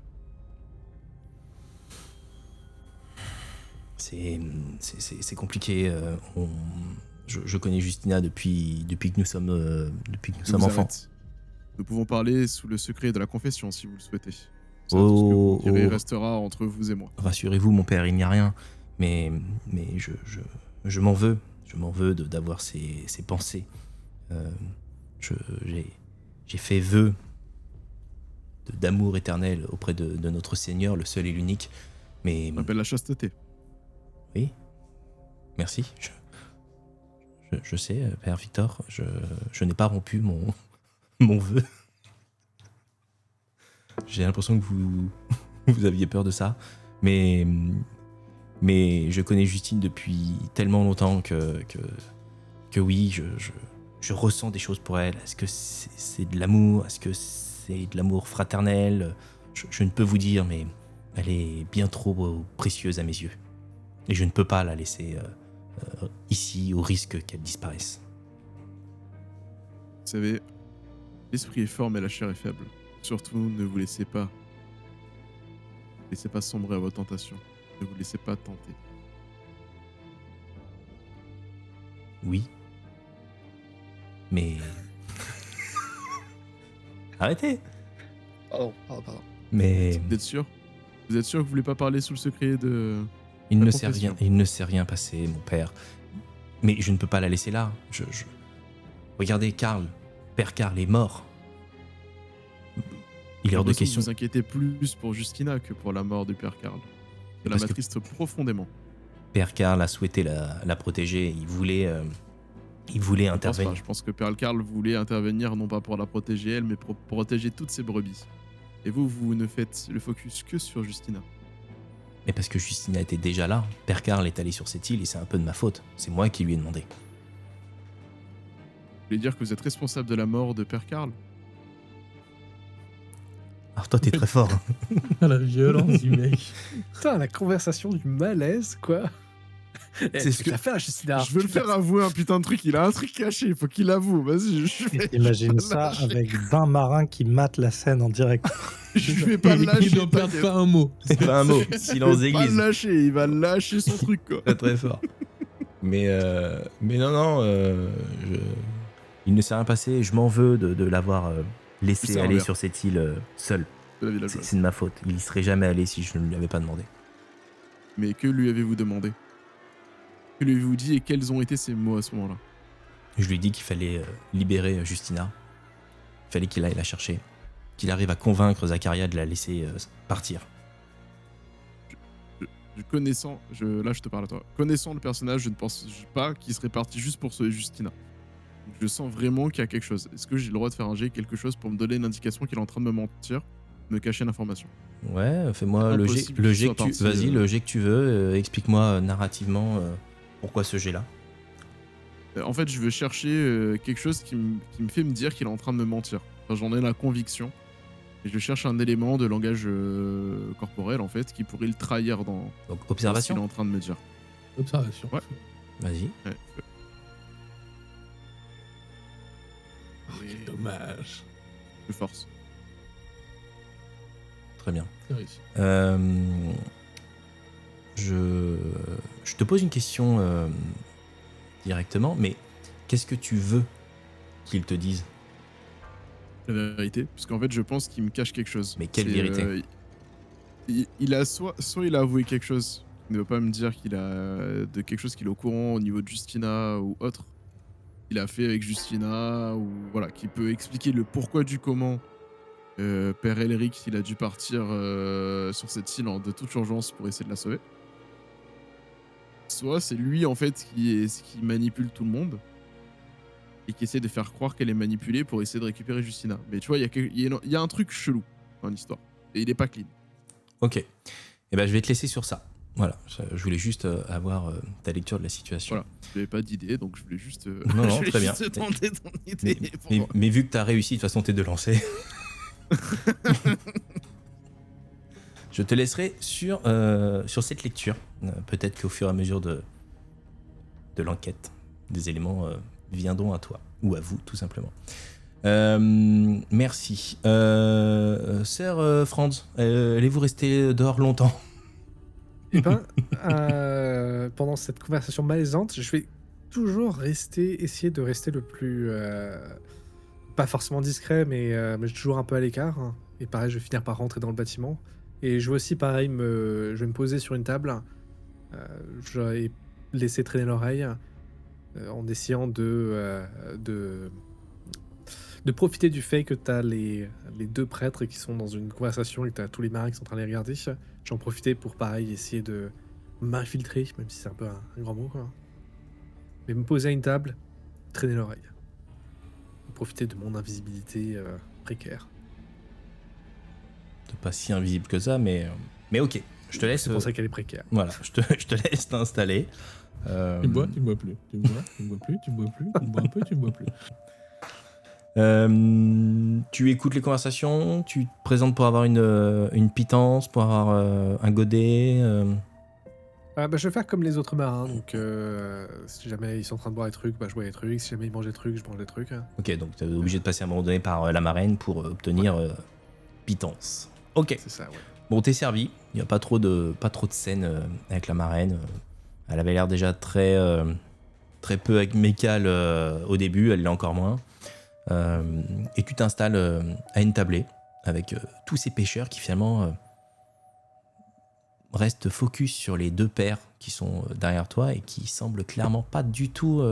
C'est compliqué. Je connais Justina depuis que nous sommes enfants. Arrête. Nous pouvons parler sous le secret de la confession si vous le souhaitez. Ça, Oh, tout ce que vous direz oh. restera entre vous et moi. Rassurez-vous, mon père, il n'y a rien. Mais je m'en veux. Je m'en veux d'avoir ces pensées. J'ai fait vœu d'amour éternel auprès de notre Seigneur, le seul et l'unique. Mais On appelle la chasteté. oui, merci. Je sais, Père Victor, je n'ai pas rompu mon vœu. J'ai l'impression que vous aviez peur de ça. Mais je connais Justine depuis tellement longtemps que oui, je ressens des choses pour elle. Est-ce que c'est de l'amour? Est-ce que c'est de l'amour fraternel? Je ne peux vous dire, mais elle est bien trop précieuse à mes yeux. Et je ne peux pas la laisser ici au risque qu'elle disparaisse. Vous savez, l'esprit est fort mais la chair est faible. Surtout, ne vous laissez pas sombrer à vos tentations. Ne vous laissez pas tenter. Oui. Mais... Arrêtez. Pardon. Mais Vous êtes sûr? Vous êtes sûr que vous voulez pas parler sous le secret de... il la ne s'est confession. rien, il ne s'est rien passé, mon père. Mais je ne peux pas la laisser là. Regardez, Père Karl est mort. Il est hors de J'ai l'impression que question. Vous inquiétez plus pour Justina que pour la mort du père Karl. Cela Parce que- m'attriste profondément. Père Karl a souhaité la protéger. Il voulait Il voulait Je pense pas. intervenir. Je pense que Pearl Carl voulait intervenir non pas pour la protéger elle, mais pour protéger toutes ses brebis. Et vous ne faites le focus que sur Justina. Mais parce que Justina était déjà là. Père Carl est allé sur cette île et c'est un peu de ma faute. C'est moi qui lui ai demandé. Vous voulez dire que vous êtes responsable de la mort de Père Carl? Alors toi, t'es très fort. Hein. La violence du mec. Putain, la conversation du malaise, quoi. C'est ce que- tu fait à Justina. Je veux le faire avouer un putain de truc, il a un truc caché, il faut qu'il avoue. Vas-y, Imagine ça avec 20 marins qui matent la scène en direct. je vais pas le lâcher. Il ne perd t'inquiète. pas un mot. C'est pas un mot. Je Silence vais pas d'église. le lâcher, il va lâcher son truc, quoi. Très très fort. Mais non, il ne s'est rien passé. Je m'en veux de l'avoir laissé C'est un aller verre. sur cette île seul. De la villageoise. C'est de ma faute. Il y serait jamais allé si je ne lui avais pas demandé. Mais que lui avez-vous demandé? Que lui avez-vous dit et quels ont été ses mots à ce moment-là? Je lui ai dit qu'il fallait libérer Justina. Il fallait qu'il aille la chercher. Qu'il arrive à convaincre Zacharia de la laisser partir. Connaissant, là je te parle à toi. Connaissant le personnage, je ne pense pas qu'il serait parti juste pour sauver Justina. Donc, je sens vraiment qu'il y a quelque chose. Est-ce que j'ai le droit de faire un jet, quelque chose pour me donner une indication qu'il est en train de me mentir, me cacher l'information? Ouais, fais-moi le jet, Impossible le qu'il jet soit que tu... parti, Vas-y, le jet que tu veux. Explique-moi narrativement pourquoi ce jet-là. En fait, je veux chercher quelque chose qui me fait me dire qu'il est en train de me mentir. Enfin, j'en ai la conviction. Et je cherche un élément de langage corporel, en fait, qui pourrait le trahir dans Donc, ce qu'il est observation. en train de me dire. Observation. Ouais. Vas-y. Ouais. Oh, quel dommage. Je force. Très bien. C'est réussi. Je te pose une question directement, mais qu'est-ce que tu veux qu'ils te disent? La vérité, parce qu'en fait, je pense qu'il me cache quelque chose. Mais quelle C'est, vérité? Il a soit il a avoué quelque chose, il ne veut pas me dire qu'il a de quelque chose qu'il est au courant au niveau de Justina ou autre. Il a fait avec Justina ou voilà, qui peut expliquer le pourquoi du comment. Père Elric, il a dû partir sur cette île de toute urgence pour essayer de la sauver. Soit c'est lui en fait qui manipule tout le monde et qui essaie de faire croire qu'elle est manipulée pour essayer de récupérer Justina. Mais tu vois, il y a un truc chelou dans l'histoire et il est pas clean. Ok. Eh ben, je vais te laisser sur ça. Voilà. Je voulais juste avoir ta lecture de la situation. Voilà. Je n'avais pas d'idée, donc je voulais juste. Non, je non, voulais très bien. juste tenter ton idée. Mais vu que tu as réussi, de toute façon, t'es de lancer. Je te laisserai sur cette lecture. Peut-être qu'au fur et à mesure de l'enquête, des éléments viendront à toi, ou à vous, tout simplement. Merci. Sœur Franz, allez-vous rester dehors longtemps? Eh ben, pendant cette conversation malaisante, je vais toujours essayer de rester le plus... pas forcément discret, mais toujours un peu à l'écart. Hein. Et pareil, je vais finir par rentrer dans le bâtiment. Et je vais aussi, pareil, je vais me poser sur une table. Je vais laisser traîner l'oreille en essayant de profiter du fait que tu as les deux prêtres qui sont dans une conversation et que tu as tous les marins qui sont en train de les regarder. J'en profiter pour, pareil, essayer de m'infiltrer, même si c'est un peu un grand mot, quoi. Mais me poser à une table, traîner l'oreille. Profiter de mon invisibilité précaire. T'es pas si invisible que ça, mais ok. Je te laisse. C'est pour ça qu'elle est précaire. Voilà, je te laisse t'installer. Tu bois plus. Tu bois plus, tu bois plus. Tu bois un peu, tu bois plus. Tu écoutes les conversations, tu te présentes pour avoir une pitance, pour avoir un godet. Je vais faire comme les autres marins. Donc, si jamais ils sont en train de boire des trucs, je bois des trucs. Si jamais ils mangent des trucs, je mange des trucs. Ok, donc tu es obligé de passer à un moment donné par la marraine pour obtenir pitance. Ok, C'est ça, ouais. bon, t'es servi. Il n'y a pas trop de scènes avec la marraine. Elle avait l'air déjà très peu amicale au début, elle l'est encore moins. Et tu t'installes à une tablée avec tous ces pêcheurs qui finalement restent focus sur les deux pères qui sont derrière toi et qui semblent clairement pas du tout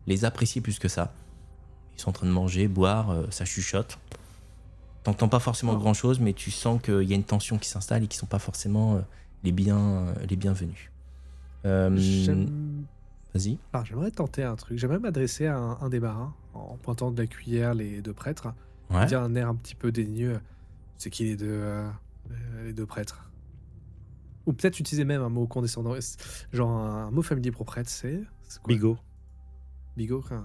les apprécier plus que ça. Ils sont en train de manger, boire, ça chuchote. T'entends pas forcément grand chose, mais tu sens qu'il y a une tension qui s'installe et qui sont pas forcément les bienvenus. J'aime Vas-y. Alors, j'aimerais tenter un truc. J'aimerais m'adresser à un des marins en pointant de la cuillère les deux prêtres. Ouais. Dire un air un petit peu dédaigneux. C'est qui les deux prêtres? Ou peut-être utiliser même un mot condescendant. Genre un mot familier pour prêtre, c'est quoi? Bigot. Bigot, quoi.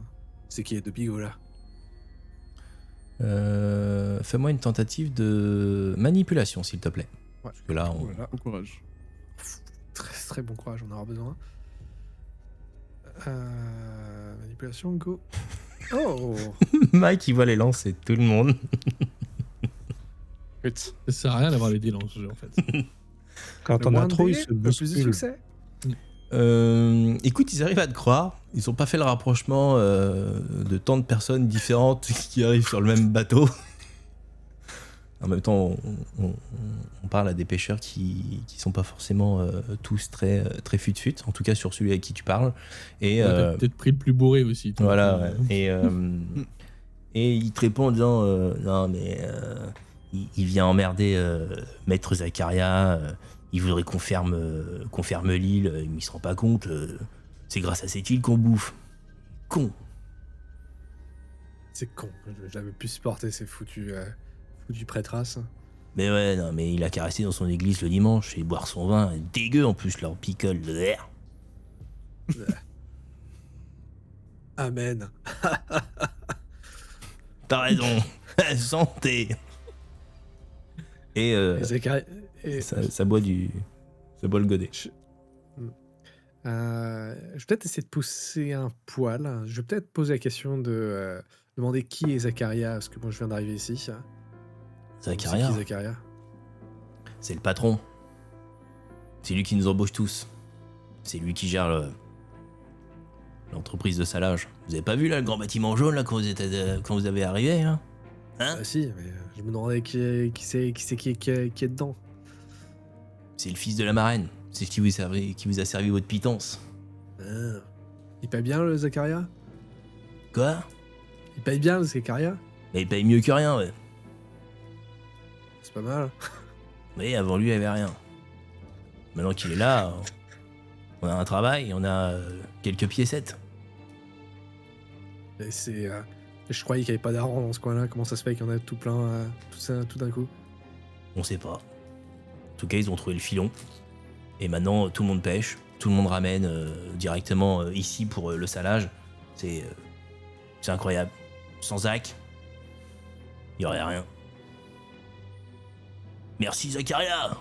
C'est qui les deux bigots là? Fais-moi une tentative de manipulation, s'il te plaît. Ouais. Parce que là, Oh là là. Bon courage. Très, très bon courage, on en aura besoin. Manipulation, go. Oh! Mike, il voit les lances et tout le monde. Écoute, Ça sert à rien d'avoir les dés dans ce jeu en fait. Quand le on a moins trop, de il dés, se le plus de bouscule. succès. Écoute, ils arrivent à te croire. Ils n'ont pas fait le rapprochement de tant de personnes différentes qui arrivent sur le même bateau. En même temps, on parle à des pêcheurs qui sont pas forcément tous très fut-fut, en tout cas sur celui avec qui tu parles. Et T'as peut-être pris le plus bourré aussi. toi. voilà, ouais. Et il te répond en disant non, mais il vient emmerder Maître Zacharia. Il voudrait qu'on ferme l'île. Il ne se rend pas compte. C'est grâce à cette île qu'on bouffe. Con. C'est con, j'avais pu supporter ces foutus prêtras. Mais ouais, non, mais il a caressé dans son église le dimanche et boire son vin. Dégueu en plus, leur picole de l'air. Amen. T'as raison. Santé. Et Et Zacharia- et- ça boit le godet. Je vais peut-être essayer de pousser un poil. Je vais peut-être poser la question de demander qui est Zacharia, parce que moi je viens d'arriver ici. Zacharia, C'est qui Zacharia? c'est le patron. C'est lui qui nous embauche tous. C'est lui qui gère l'entreprise de salage. Vous avez pas vu là le grand bâtiment jaune là quand vous avez arrivé là? Hein? Ah si, mais je me demandais qui est dedans. C'est le fils de la marraine. C'est qui vous a servi votre pitance. Ah. Il paye bien le Zacharia? Quoi? Il paye bien le Zacharia? Mais il paye mieux que rien, ouais. C'est pas mal. Oui, avant lui, il n'y avait rien. Maintenant qu'il est là, on a un travail, on a quelques piécettes. Et je croyais qu'il n'y avait pas d'argent dans ce coin-là. Comment ça se fait qu'il y en a tout plein, tout d'un coup? On sait pas. En tout cas, ils ont trouvé le filon. Et maintenant, tout le monde pêche. Tout le monde ramène directement ici pour le salage. C'est incroyable. Sans Zach, il n'y aurait rien. Merci Zacharia.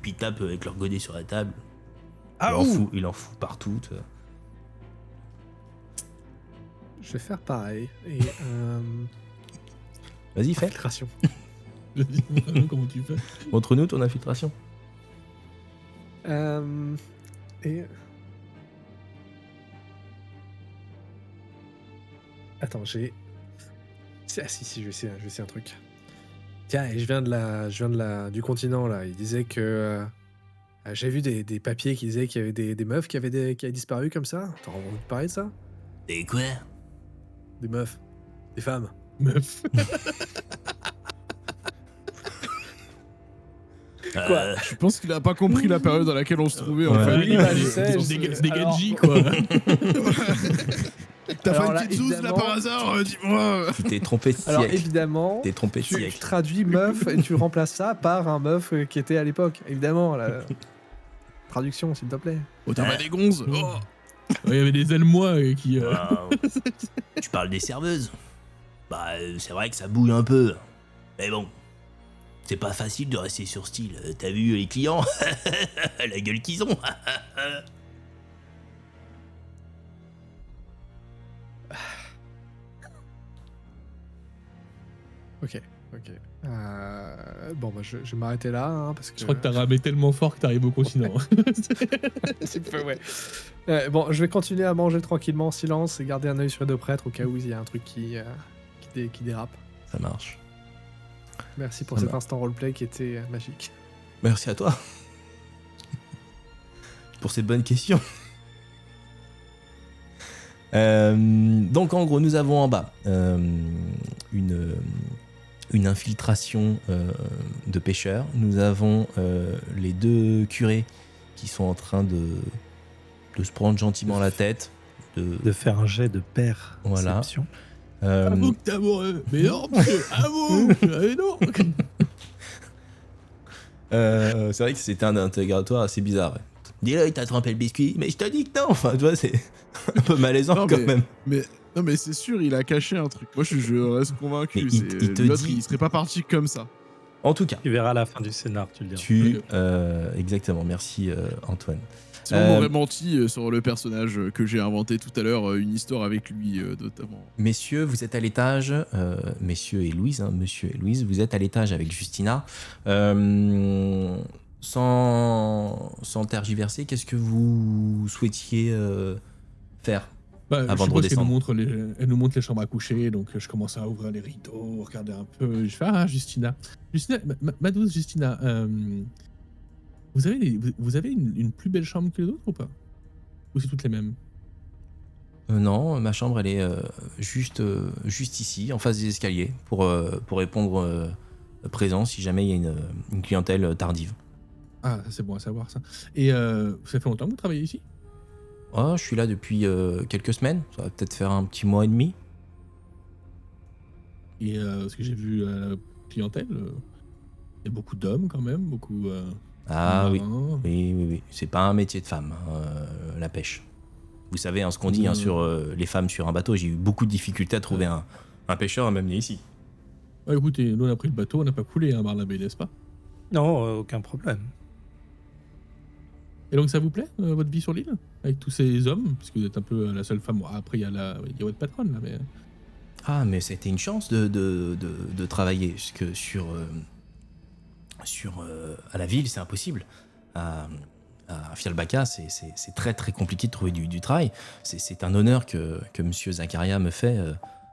Puis il tape avec leur godet sur la table. Il en fout partout. tu vois. Je vais faire pareil. Et Vas-y, fais. infiltration. Comment tu fais? Montre-nous ton infiltration. Et attends, j'ai. Ah si, je vais essayer un truc. Tiens, et je viens du continent là. Il disait que j'ai vu des papiers qui disaient qu'il y avait des meufs qui avaient disparu comme ça. T'as entendu parler de ça? Et quoi? Des meufs, des femmes. Meuf. Quoi? Je pense qu'il a pas compris la période dans laquelle on se trouvait en Ouais. fait. Oui, bah, je sais, Ils ont des alors- gadgets quoi. T'as Alors fait là, une petite zouze là évidemment- par hasard, dis-moi. Tu t'es trompé de Alors siècle. évidemment, T'es trompé de tu siècle. traduis meuf et tu remplaces ça par un meuf qui était à l'époque. Évidemment, la traduction, s'il te plaît. Oh, t'as des gonzes. Oh. Il y avait des Elmois qui. Ah, tu parles des serveuses. Bah, c'est vrai que ça bouille un peu. Mais bon, c'est pas facile de rester sur ce style. T'as vu les clients? La gueule qu'ils ont. Ok. Bon, bah, je vais m'arrêter là, hein, parce que. Je crois que t'as ramé tellement fort que t'arrives au continent. C'est peu, ouais. Bon, je vais continuer à manger tranquillement en silence et garder un œil sur les deux prêtres au cas où il y a un truc qui dérape. Ça marche. Merci pour Ça cet va. instant roleplay qui était magique. Merci à toi. Pour ces bonnes questions. Donc en gros, nous avons en bas une infiltration de pêcheurs. Nous avons les deux curés qui sont en train de se prendre gentiment la tête. De faire un jet de perception. Voilà. Avoue que t'es amoureux. Mais non, monsieur, avoue. Mais non. C'est vrai que c'était un interrogatoire assez bizarre. Ouais. Dis-le, il t'a trempé le biscuit. Mais je te dis que non. Enfin, tu vois, c'est un peu malaisant Non, quand même. Non, mais c'est sûr, il a caché un truc. Moi, je reste convaincu. Mais il te L'autre, dit- il serait pas parti comme ça. En tout cas, Tu verras à la fin du scénar, tu le diras. exactement. Merci Antoine. Sinon, on m'aurait menti sur le personnage que j'ai inventé tout à l'heure, une histoire avec lui notamment. Messieurs, vous êtes à l'étage. Messieurs et Louise, hein, monsieur et Louise, vous êtes à l'étage avec Justina. Sans tergiverser, qu'est-ce que vous souhaitiez faire Je avant de suppose qu'elle redescendre? elle nous montre les chambres à coucher, donc je commence à ouvrir les rideaux, regarder un peu. Je fais Justina. Justina, ma douce Justina, vous avez une plus belle chambre que les autres ou pas? Ou c'est toutes les mêmes? Non, ma chambre, elle est juste ici, en face des escaliers, pour répondre présent si jamais il y a une clientèle tardive. Ah, c'est bon à savoir ça. Et ça fait longtemps que vous travaillez ici? Oh, je suis là depuis quelques semaines, ça va peut-être faire un petit mois et demi. Et ce que j'ai vu à la clientèle, il y a beaucoup d'hommes quand même, beaucoup. Ah oui. marins. Oui, c'est pas un métier de femme, la pêche. Vous savez, ce qu'on dit sur les femmes sur un bateau, j'ai eu beaucoup de difficultés à trouver un pêcheur à m'amener ici. Ah, écoutez, nous on a pris le bateau, on n'a pas coulé, hein, Barnabé, n'est-ce pas? Non, aucun problème. Et donc ça vous plaît, votre vie sur l'île? Avec tous ces hommes? Parce que vous êtes un peu la seule femme. Bon, après, il y a votre patronne, là, mais... Ah, mais c'était une chance de travailler, parce que à la ville, c'est impossible. À Fialbaka, c'est très très compliqué de trouver du travail. C'est un honneur que monsieur Zakaria me fait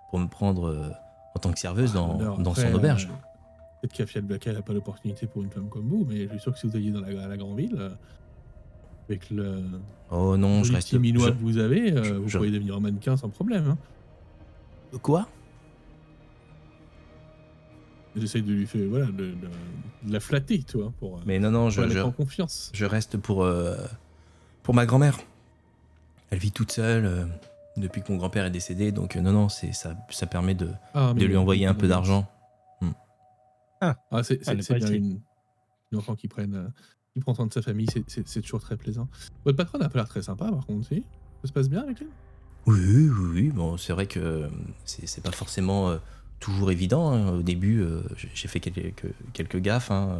pour me prendre en tant que serveuse dans son auberge. Peut-être qu'à Fialbaka, elle n'a pas l'opportunité pour une femme comme vous, mais je suis sûr que si vous alliez dans la grande ville, avec le Oh non, je reste... petit minois que vous avez, je- vous pourriez devenir mannequin sans problème. Hein. Quoi? J'essaye de lui faire, voilà, de la flatter, tu vois, pour Mais non, pour la mettre en confiance. je reste pour ma grand-mère. Elle vit toute seule depuis que mon grand-père est décédé, donc non, ça permet de lui envoyer un peu d'argent. Ah, c'est Elle n'est c'est pas bien ici. une enfant qui prend soin de sa famille, c'est toujours très plaisant. Votre patronne a pas l'air très sympa, par contre, si? Ça se passe bien avec elle? Oui. Bon, c'est vrai que c'est pas forcément toujours évident. Hein. Au début, j'ai fait quelques gaffes, hein,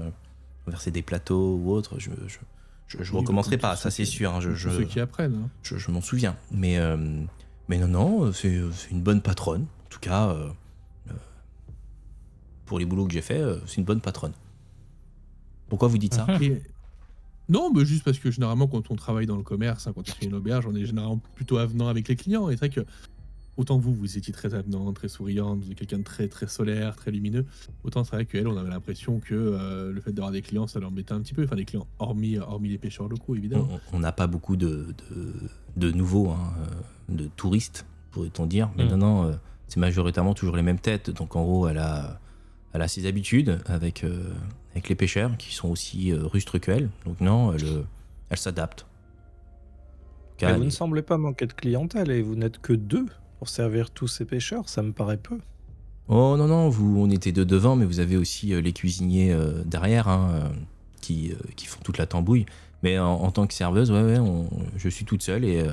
verser des plateaux ou autre. Je Oui, recommencerai comme pas, tous ça ceux c'est sûr. Hein. Tous ceux qui apprennent. Hein. Je m'en souviens. Mais non, c'est une bonne patronne. En tout cas, pour les boulots que j'ai fait, c'est une bonne patronne. Pourquoi vous dites ça? Et- Non, mais juste parce que généralement, quand on travaille dans le commerce, hein, quand on fait une auberge, on est généralement plutôt avenant avec les clients. Et c'est vrai que, autant vous étiez très avenant, très souriante, vous êtes quelqu'un de très, très solaire, très lumineux, autant c'est vrai qu'elle, on avait l'impression que le fait d'avoir des clients, ça l'embêtait un petit peu. Enfin, des clients, hormis les pêcheurs locaux, évidemment. On n'a pas beaucoup de nouveaux, hein, de touristes, pourrait-on dire. Mais non, c'est majoritairement toujours les mêmes têtes. Donc en gros, elle a ses habitudes avec les pêcheurs qui sont aussi rustres qu'elle. Donc non, elle s'adapte. Mais vous ne semblez pas manquer de clientèle et vous n'êtes que 2 pour servir tous ces pêcheurs, ça me paraît peu. Oh non, on était deux devant, mais vous avez aussi les cuisiniers derrière qui font toute la tambouille. Mais en tant que serveuse, je suis toute seule et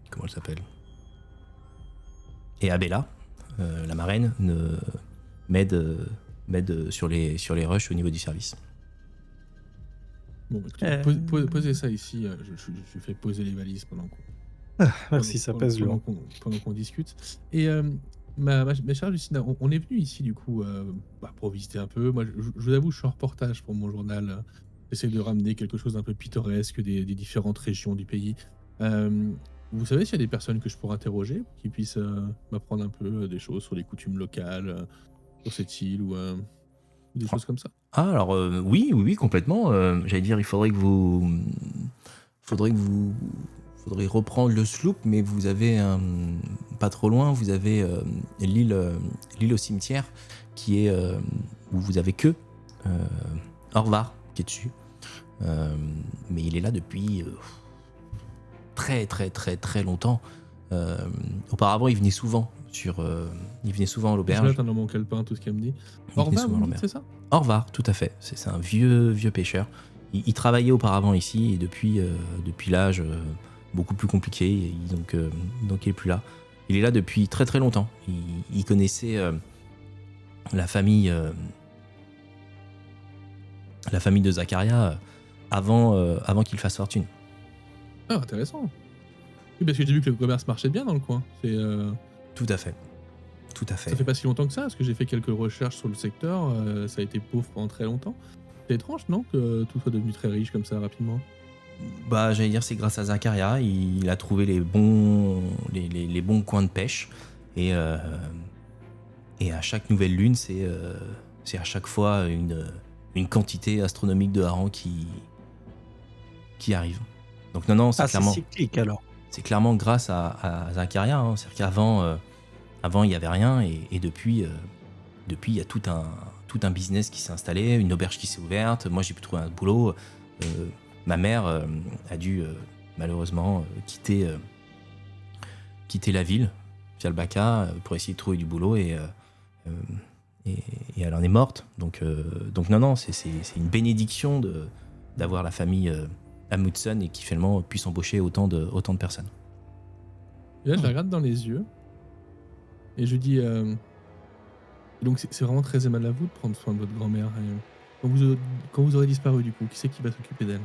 comment elle s'appelle? Et Abella, la marraine, m'aide sur les rushs au niveau du service. Bon, écoutez, posez ça ici. Je fais poser les valises pendant Merci, ça pèse lourd. pendant qu'on discute. Et ma chère Justina, on est venu ici du coup pour visiter un peu. Moi, je vous avoue, je suis en reportage pour mon journal. J'essaie de ramener quelque chose d'un peu pittoresque des différentes régions du pays. Vous savez s'il y a des personnes que je pourrais interroger qui puissent m'apprendre un peu des choses sur les coutumes locales, sur cette île ou des choses comme ça? Ah, alors oui, complètement. J'allais dire, il faudrait reprendre le sloop, mais vous avez pas trop loin, vous avez l'île au cimetière qui est où vous avez que Orvar qui est dessus. Mais il est là depuis très très très très longtemps. Auparavant, il venait souvent à l'auberge. Là, t'as mon calepin, tout ce qu'elle me dit. Il venait Orva, souvent à vous me l'auberge. dites, c'est ça? Orvar, tout à fait. C'est un vieux pêcheur. Il travaillait auparavant ici et depuis l'âge beaucoup plus compliqué, donc il est plus là. Il est là depuis très très longtemps. Il connaissait la famille de Zacharia avant qu'il fasse fortune. Ah, intéressant. Oui, parce que j'ai vu que le commerce marchait bien dans le coin. Tout à fait. Ça fait pas si longtemps que ça, parce que j'ai fait quelques recherches sur le secteur. Ça a été pauvre pendant très longtemps. C'est étrange, non, que tout soit devenu très riche comme ça rapidement? Bah, j'allais dire, c'est grâce à Zacharia. Il a trouvé les bons coins de pêche et à chaque nouvelle lune, c'est à chaque fois une quantité astronomique de harengs qui arrive. Donc non, c'est clairement. C'est cyclique alors. C'est clairement grâce à Zacharia. Hein. C'est-à-dire qu'avant, il n'y avait rien et depuis, il y a tout un business qui s'est installé, une auberge qui s'est ouverte. Moi, j'ai pu trouver un boulot. Ma mère a dû malheureusement quitter la ville, Fialbaka, pour essayer de trouver du boulot et elle en est morte. Donc non, c'est une bénédiction d'avoir la famille Amundsen et qui finalement puisse embaucher autant de personnes. Et là, je la regarde dans les yeux et je dis donc c'est vraiment très aimable à vous de prendre soin de votre grand-mère. Et, quand vous aurez disparu, du coup, qui c'est qui va s'occuper d'elle?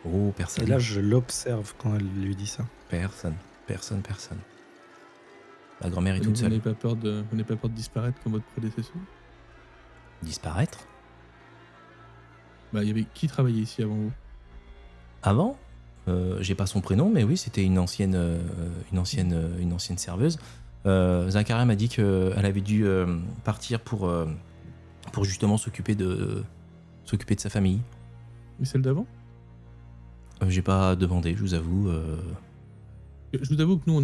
Oh, personne. Et là, je l'observe quand elle lui dit ça. Personne. La grand-mère est Donc toute vous seule. n'avez pas peur de disparaître comme votre prédécesseur? Disparaître? Bah, il y avait qui travaillait ici avant vous? Avant, j'ai pas son prénom, mais oui, c'était une ancienne serveuse. Zacharia m'a dit qu'elle avait dû partir pour justement s'occuper de sa famille. Mais celle d'avant? J'ai pas demandé, je vous avoue. Je vous avoue que nous, on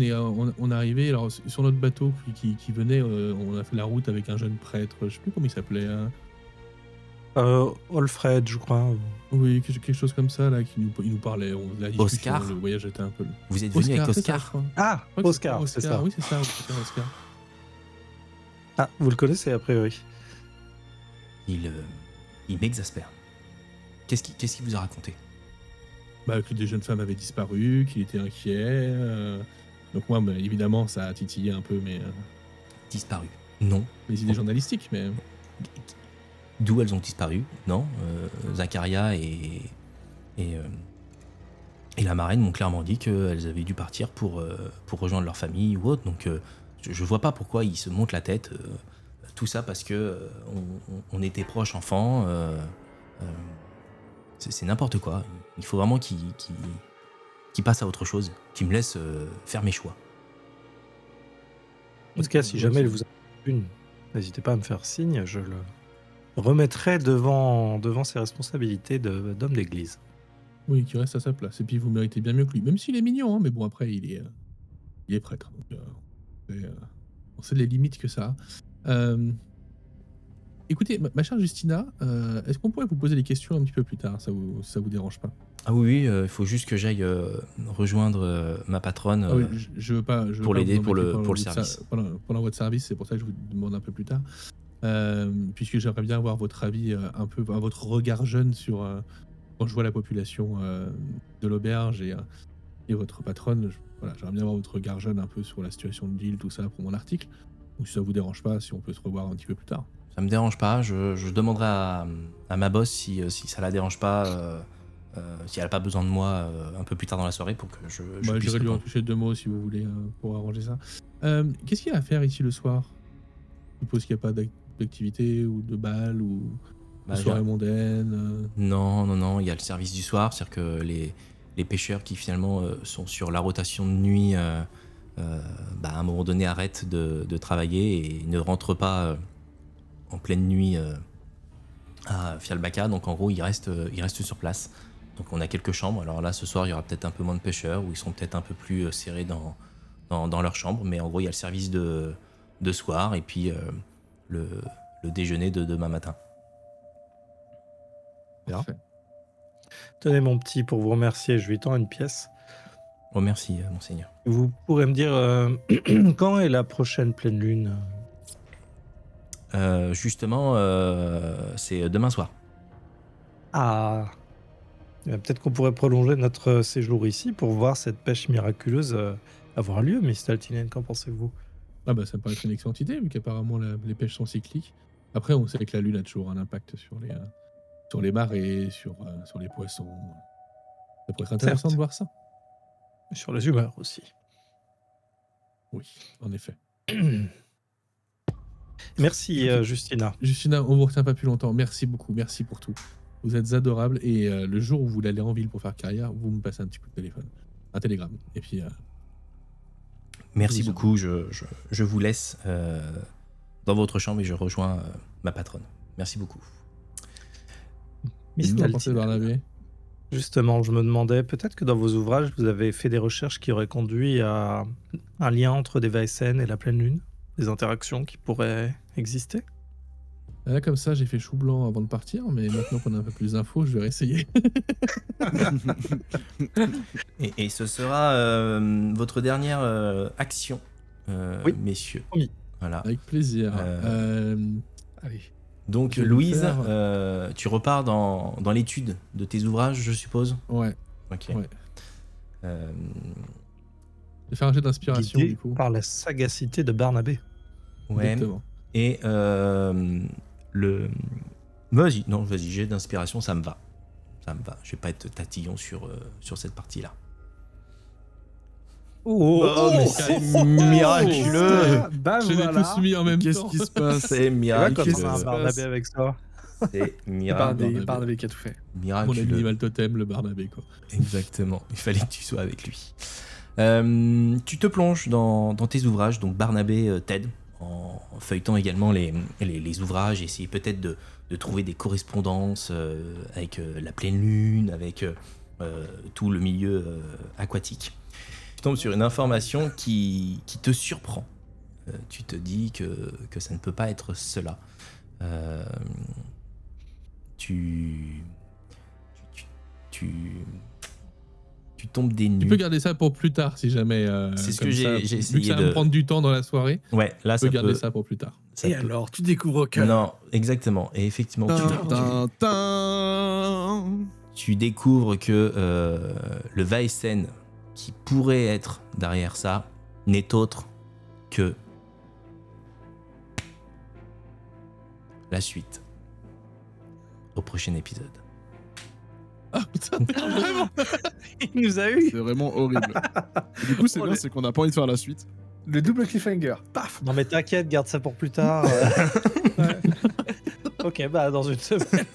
est arrivé, alors sur notre bateau qui venait, on a fait la route avec un jeune prêtre, je sais plus comment il s'appelait. Alfred, je crois. Oui, quelque chose comme ça, là, il nous parlait. On faisait la discussion, Oscar. le voyage était un peu. Vous êtes venu avec c'est ça, je Oscar? crois. Ah, Je crois que Oscar, c'est ça. Oui, c'est ça, Oscar. Ah, vous le connaissez a priori. Il m'exaspère. Qu'est-ce qu'il vous a raconté? Bah, que des jeunes femmes avaient disparu, qu'il était inquiet. Donc moi, bah, évidemment, ça a titillé un peu Disparu? Non. mes idées journalistiques, mais D'où elles ont disparu? Non. Zacharia et la marraine m'ont clairement dit qu'elles avaient dû partir pour rejoindre leur famille ou autre. Donc je vois pas pourquoi ils se montent la tête. Tout ça parce que on était proches enfants. C'est n'importe quoi. Il faut vraiment qu'ils passent à autre chose, qu'ils me laissent faire mes choix. En tout cas, si jamais il vous a une, n'hésitez pas à me faire signe, je le remettrai devant ses responsabilités d'homme d'église. oui, qui reste à sa place. Et puis vous méritez bien mieux que lui, même s'il est mignon, hein, mais bon, après, il est prêtre. Donc, on sait les limites que ça a. Écoutez, ma chère Justina, est-ce qu'on pourrait vous poser des questions un petit peu plus tard, ça vous dérange pas? Ah oui, il faut juste que j'aille rejoindre ma patronne Ah oui, je veux pas pour pas l'aider vous pour le embêter service. pendant votre service, c'est pour ça que je vous demande un peu plus tard. Puisque j'aimerais bien avoir votre avis, un peu, votre regard jeune sur quand je vois la population de l'auberge et votre patronne. Voilà, j'aimerais bien avoir votre regard jeune un peu sur la situation de l'île, tout ça pour mon article. Donc si ça vous dérange pas, si on peut se revoir un petit peu plus tard. Ça me dérange pas, je demanderai à ma boss si ça la dérange pas, si elle a pas besoin de moi un peu plus tard dans la soirée pour que je puisse J'irai lui en répondre. toucher 2 mots si vous voulez pour arranger ça. Qu'est-ce qu'il y a à faire ici le soir? Je suppose qu'il n'y a pas d'activité ou de bal ou de Bah, soirée mondaine. Non, il y a le service du soir, c'est-à-dire que les pêcheurs qui finalement sont sur la rotation de nuit, à un moment donné arrêtent de travailler et ne rentrent pas en pleine nuit à Fialbaka. Donc en gros, ils restent sur place. Donc on a quelques chambres. Alors là, ce soir, il y aura peut-être un peu moins de pêcheurs ou ils sont peut-être un peu plus serrés dans leur chambre. Mais en gros, il y a le service de soir et puis le déjeuner de demain matin. Parfait. Tenez mon petit pour vous remercier, je lui tends une pièce. Oh, merci, monseigneur. Vous pourrez me dire quand est la prochaine pleine lune? Justement, c'est demain soir. Ah, peut-être qu'on pourrait prolonger notre séjour ici pour voir cette pêche miraculeuse avoir lieu, Miss Taltinen, qu'en pensez-vous? Ah bah ça me paraît être une excellente idée, vu qu'apparemment les pêches sont cycliques. Après, on sait que la lune a toujours un impact sur les marées, sur les poissons. Ça pourrait être intéressant Certes. de voir ça. Sur les humeurs aussi. Oui, en effet. Merci, Justina. Justina, on vous retient pas plus longtemps. Merci beaucoup, merci pour tout. Vous êtes adorables et le jour où vous voulez aller en ville pour faire carrière, vous me passez un petit coup de téléphone, un télégramme. Et puis, Merci Oui, ça beaucoup. Je vous laisse dans votre chambre et je rejoins ma patronne. Merci beaucoup. Miss vous en pensez, Taltinen, Barnabé? justement, je me demandais, peut-être que dans vos ouvrages, vous avez fait des recherches qui auraient conduit à un lien entre des Vaesen et la pleine lune, des interactions qui pourraient exister. Là, comme ça, j'ai fait chou blanc avant de partir, mais maintenant qu'on a un peu plus d'infos, je vais réessayer. Et ce sera votre dernière action, Oui. messieurs. Promis. Voilà. Avec plaisir. Allez. Donc, je vais Louise, faire- tu repars dans l'étude de tes ouvrages, je suppose. Ouais, Ok. Ouais. Euh, je vais faire un jet d'inspiration, Guidé du coup. par la sagacité de Barnabé. ouais. Exactement. Et le. Vas-y, non, vas-y, j'ai d'inspiration, ça me va. Ça me va. Je vais pas être tatillon sur cette partie-là. Oh, mais c'est miraculeux. Bah Je les ai voilà. tous mis en même Qu'est-ce temps. qui se passe? C'est Tu vois quand miraculeux. on a un Barnabé avec ça. C'est Barnabé. Barnabé qui a tout fait. Mon miraculeux. animal totem, le Barnabé, quoi. Exactement. Il fallait que tu sois avec lui. Tu te plonges dans tes ouvrages. Donc Barnabé t'aide en feuilletant également les ouvrages, essayer peut-être de trouver des correspondances avec la pleine lune, avec tout le milieu aquatique. Tu tombes sur une information qui te surprend. Tu te dis que ça ne peut pas être cela. Tu tombes des Tu nues. peux garder ça pour plus tard, si jamais. C'est ce comme que j'ai ça, vu essayé que ça va me de- prendre du temps dans la soirée, Ouais, là tu peux ça garder peut. ça pour plus tard. ça Et peut- alors, tu découvres que. Non, exactement. Et effectivement, tu découvres que le Vaesen qui pourrait être derrière ça n'est autre que la suite au prochain épisode. Ah putain, vraiment. Il nous a eu. C'est vraiment horrible. Et du coup, c'est Oh, bien, le- c'est qu'on n'a pas envie de faire la suite. Le double cliffhanger. Paf. Non mais t'inquiète, garde ça pour plus tard. Ok, bah dans une semaine.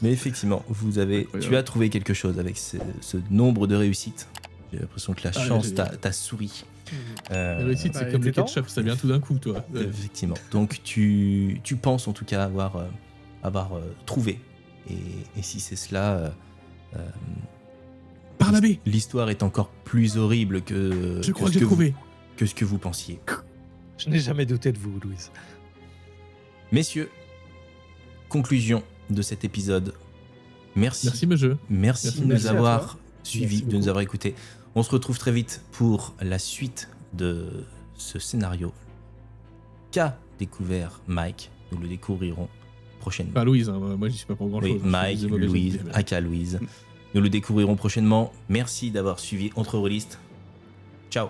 Mais effectivement, Incroyable. tu as trouvé quelque chose avec ce nombre de réussites. J'ai l'impression que la Ah, chance j'ai- t'a souri. La réussite, Bah, c'est comme il le était temps. ketchup, ça vient tout d'un coup, toi. Effectivement. Donc tu penses en tout cas avoir trouvé. Et si c'est cela, Barnabé, l'histoire est encore plus horrible que je crois que que j'ai trouvé. que ce que vous pensiez. Je n'ai jamais douté de vous, Louise. Messieurs, conclusion de cet épisode. Merci Merci, monsieur. Merci de nous Merci à avoir toi. suivis, Merci de nous beaucoup. avoir écoutés. On se retrouve très vite pour la suite de ce scénario qu'a découvert Mike. Nous le découvrirons prochainement. Pas Louise, hein, moi j'y suis pas pour grand Oui, chose. Mike, Louise, Aka Louise. Nous le découvrirons prochainement. Merci d'avoir suivi Entre Rôlistes. Ciao.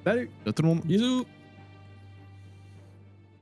Salut. Ciao tout le monde. Bisous.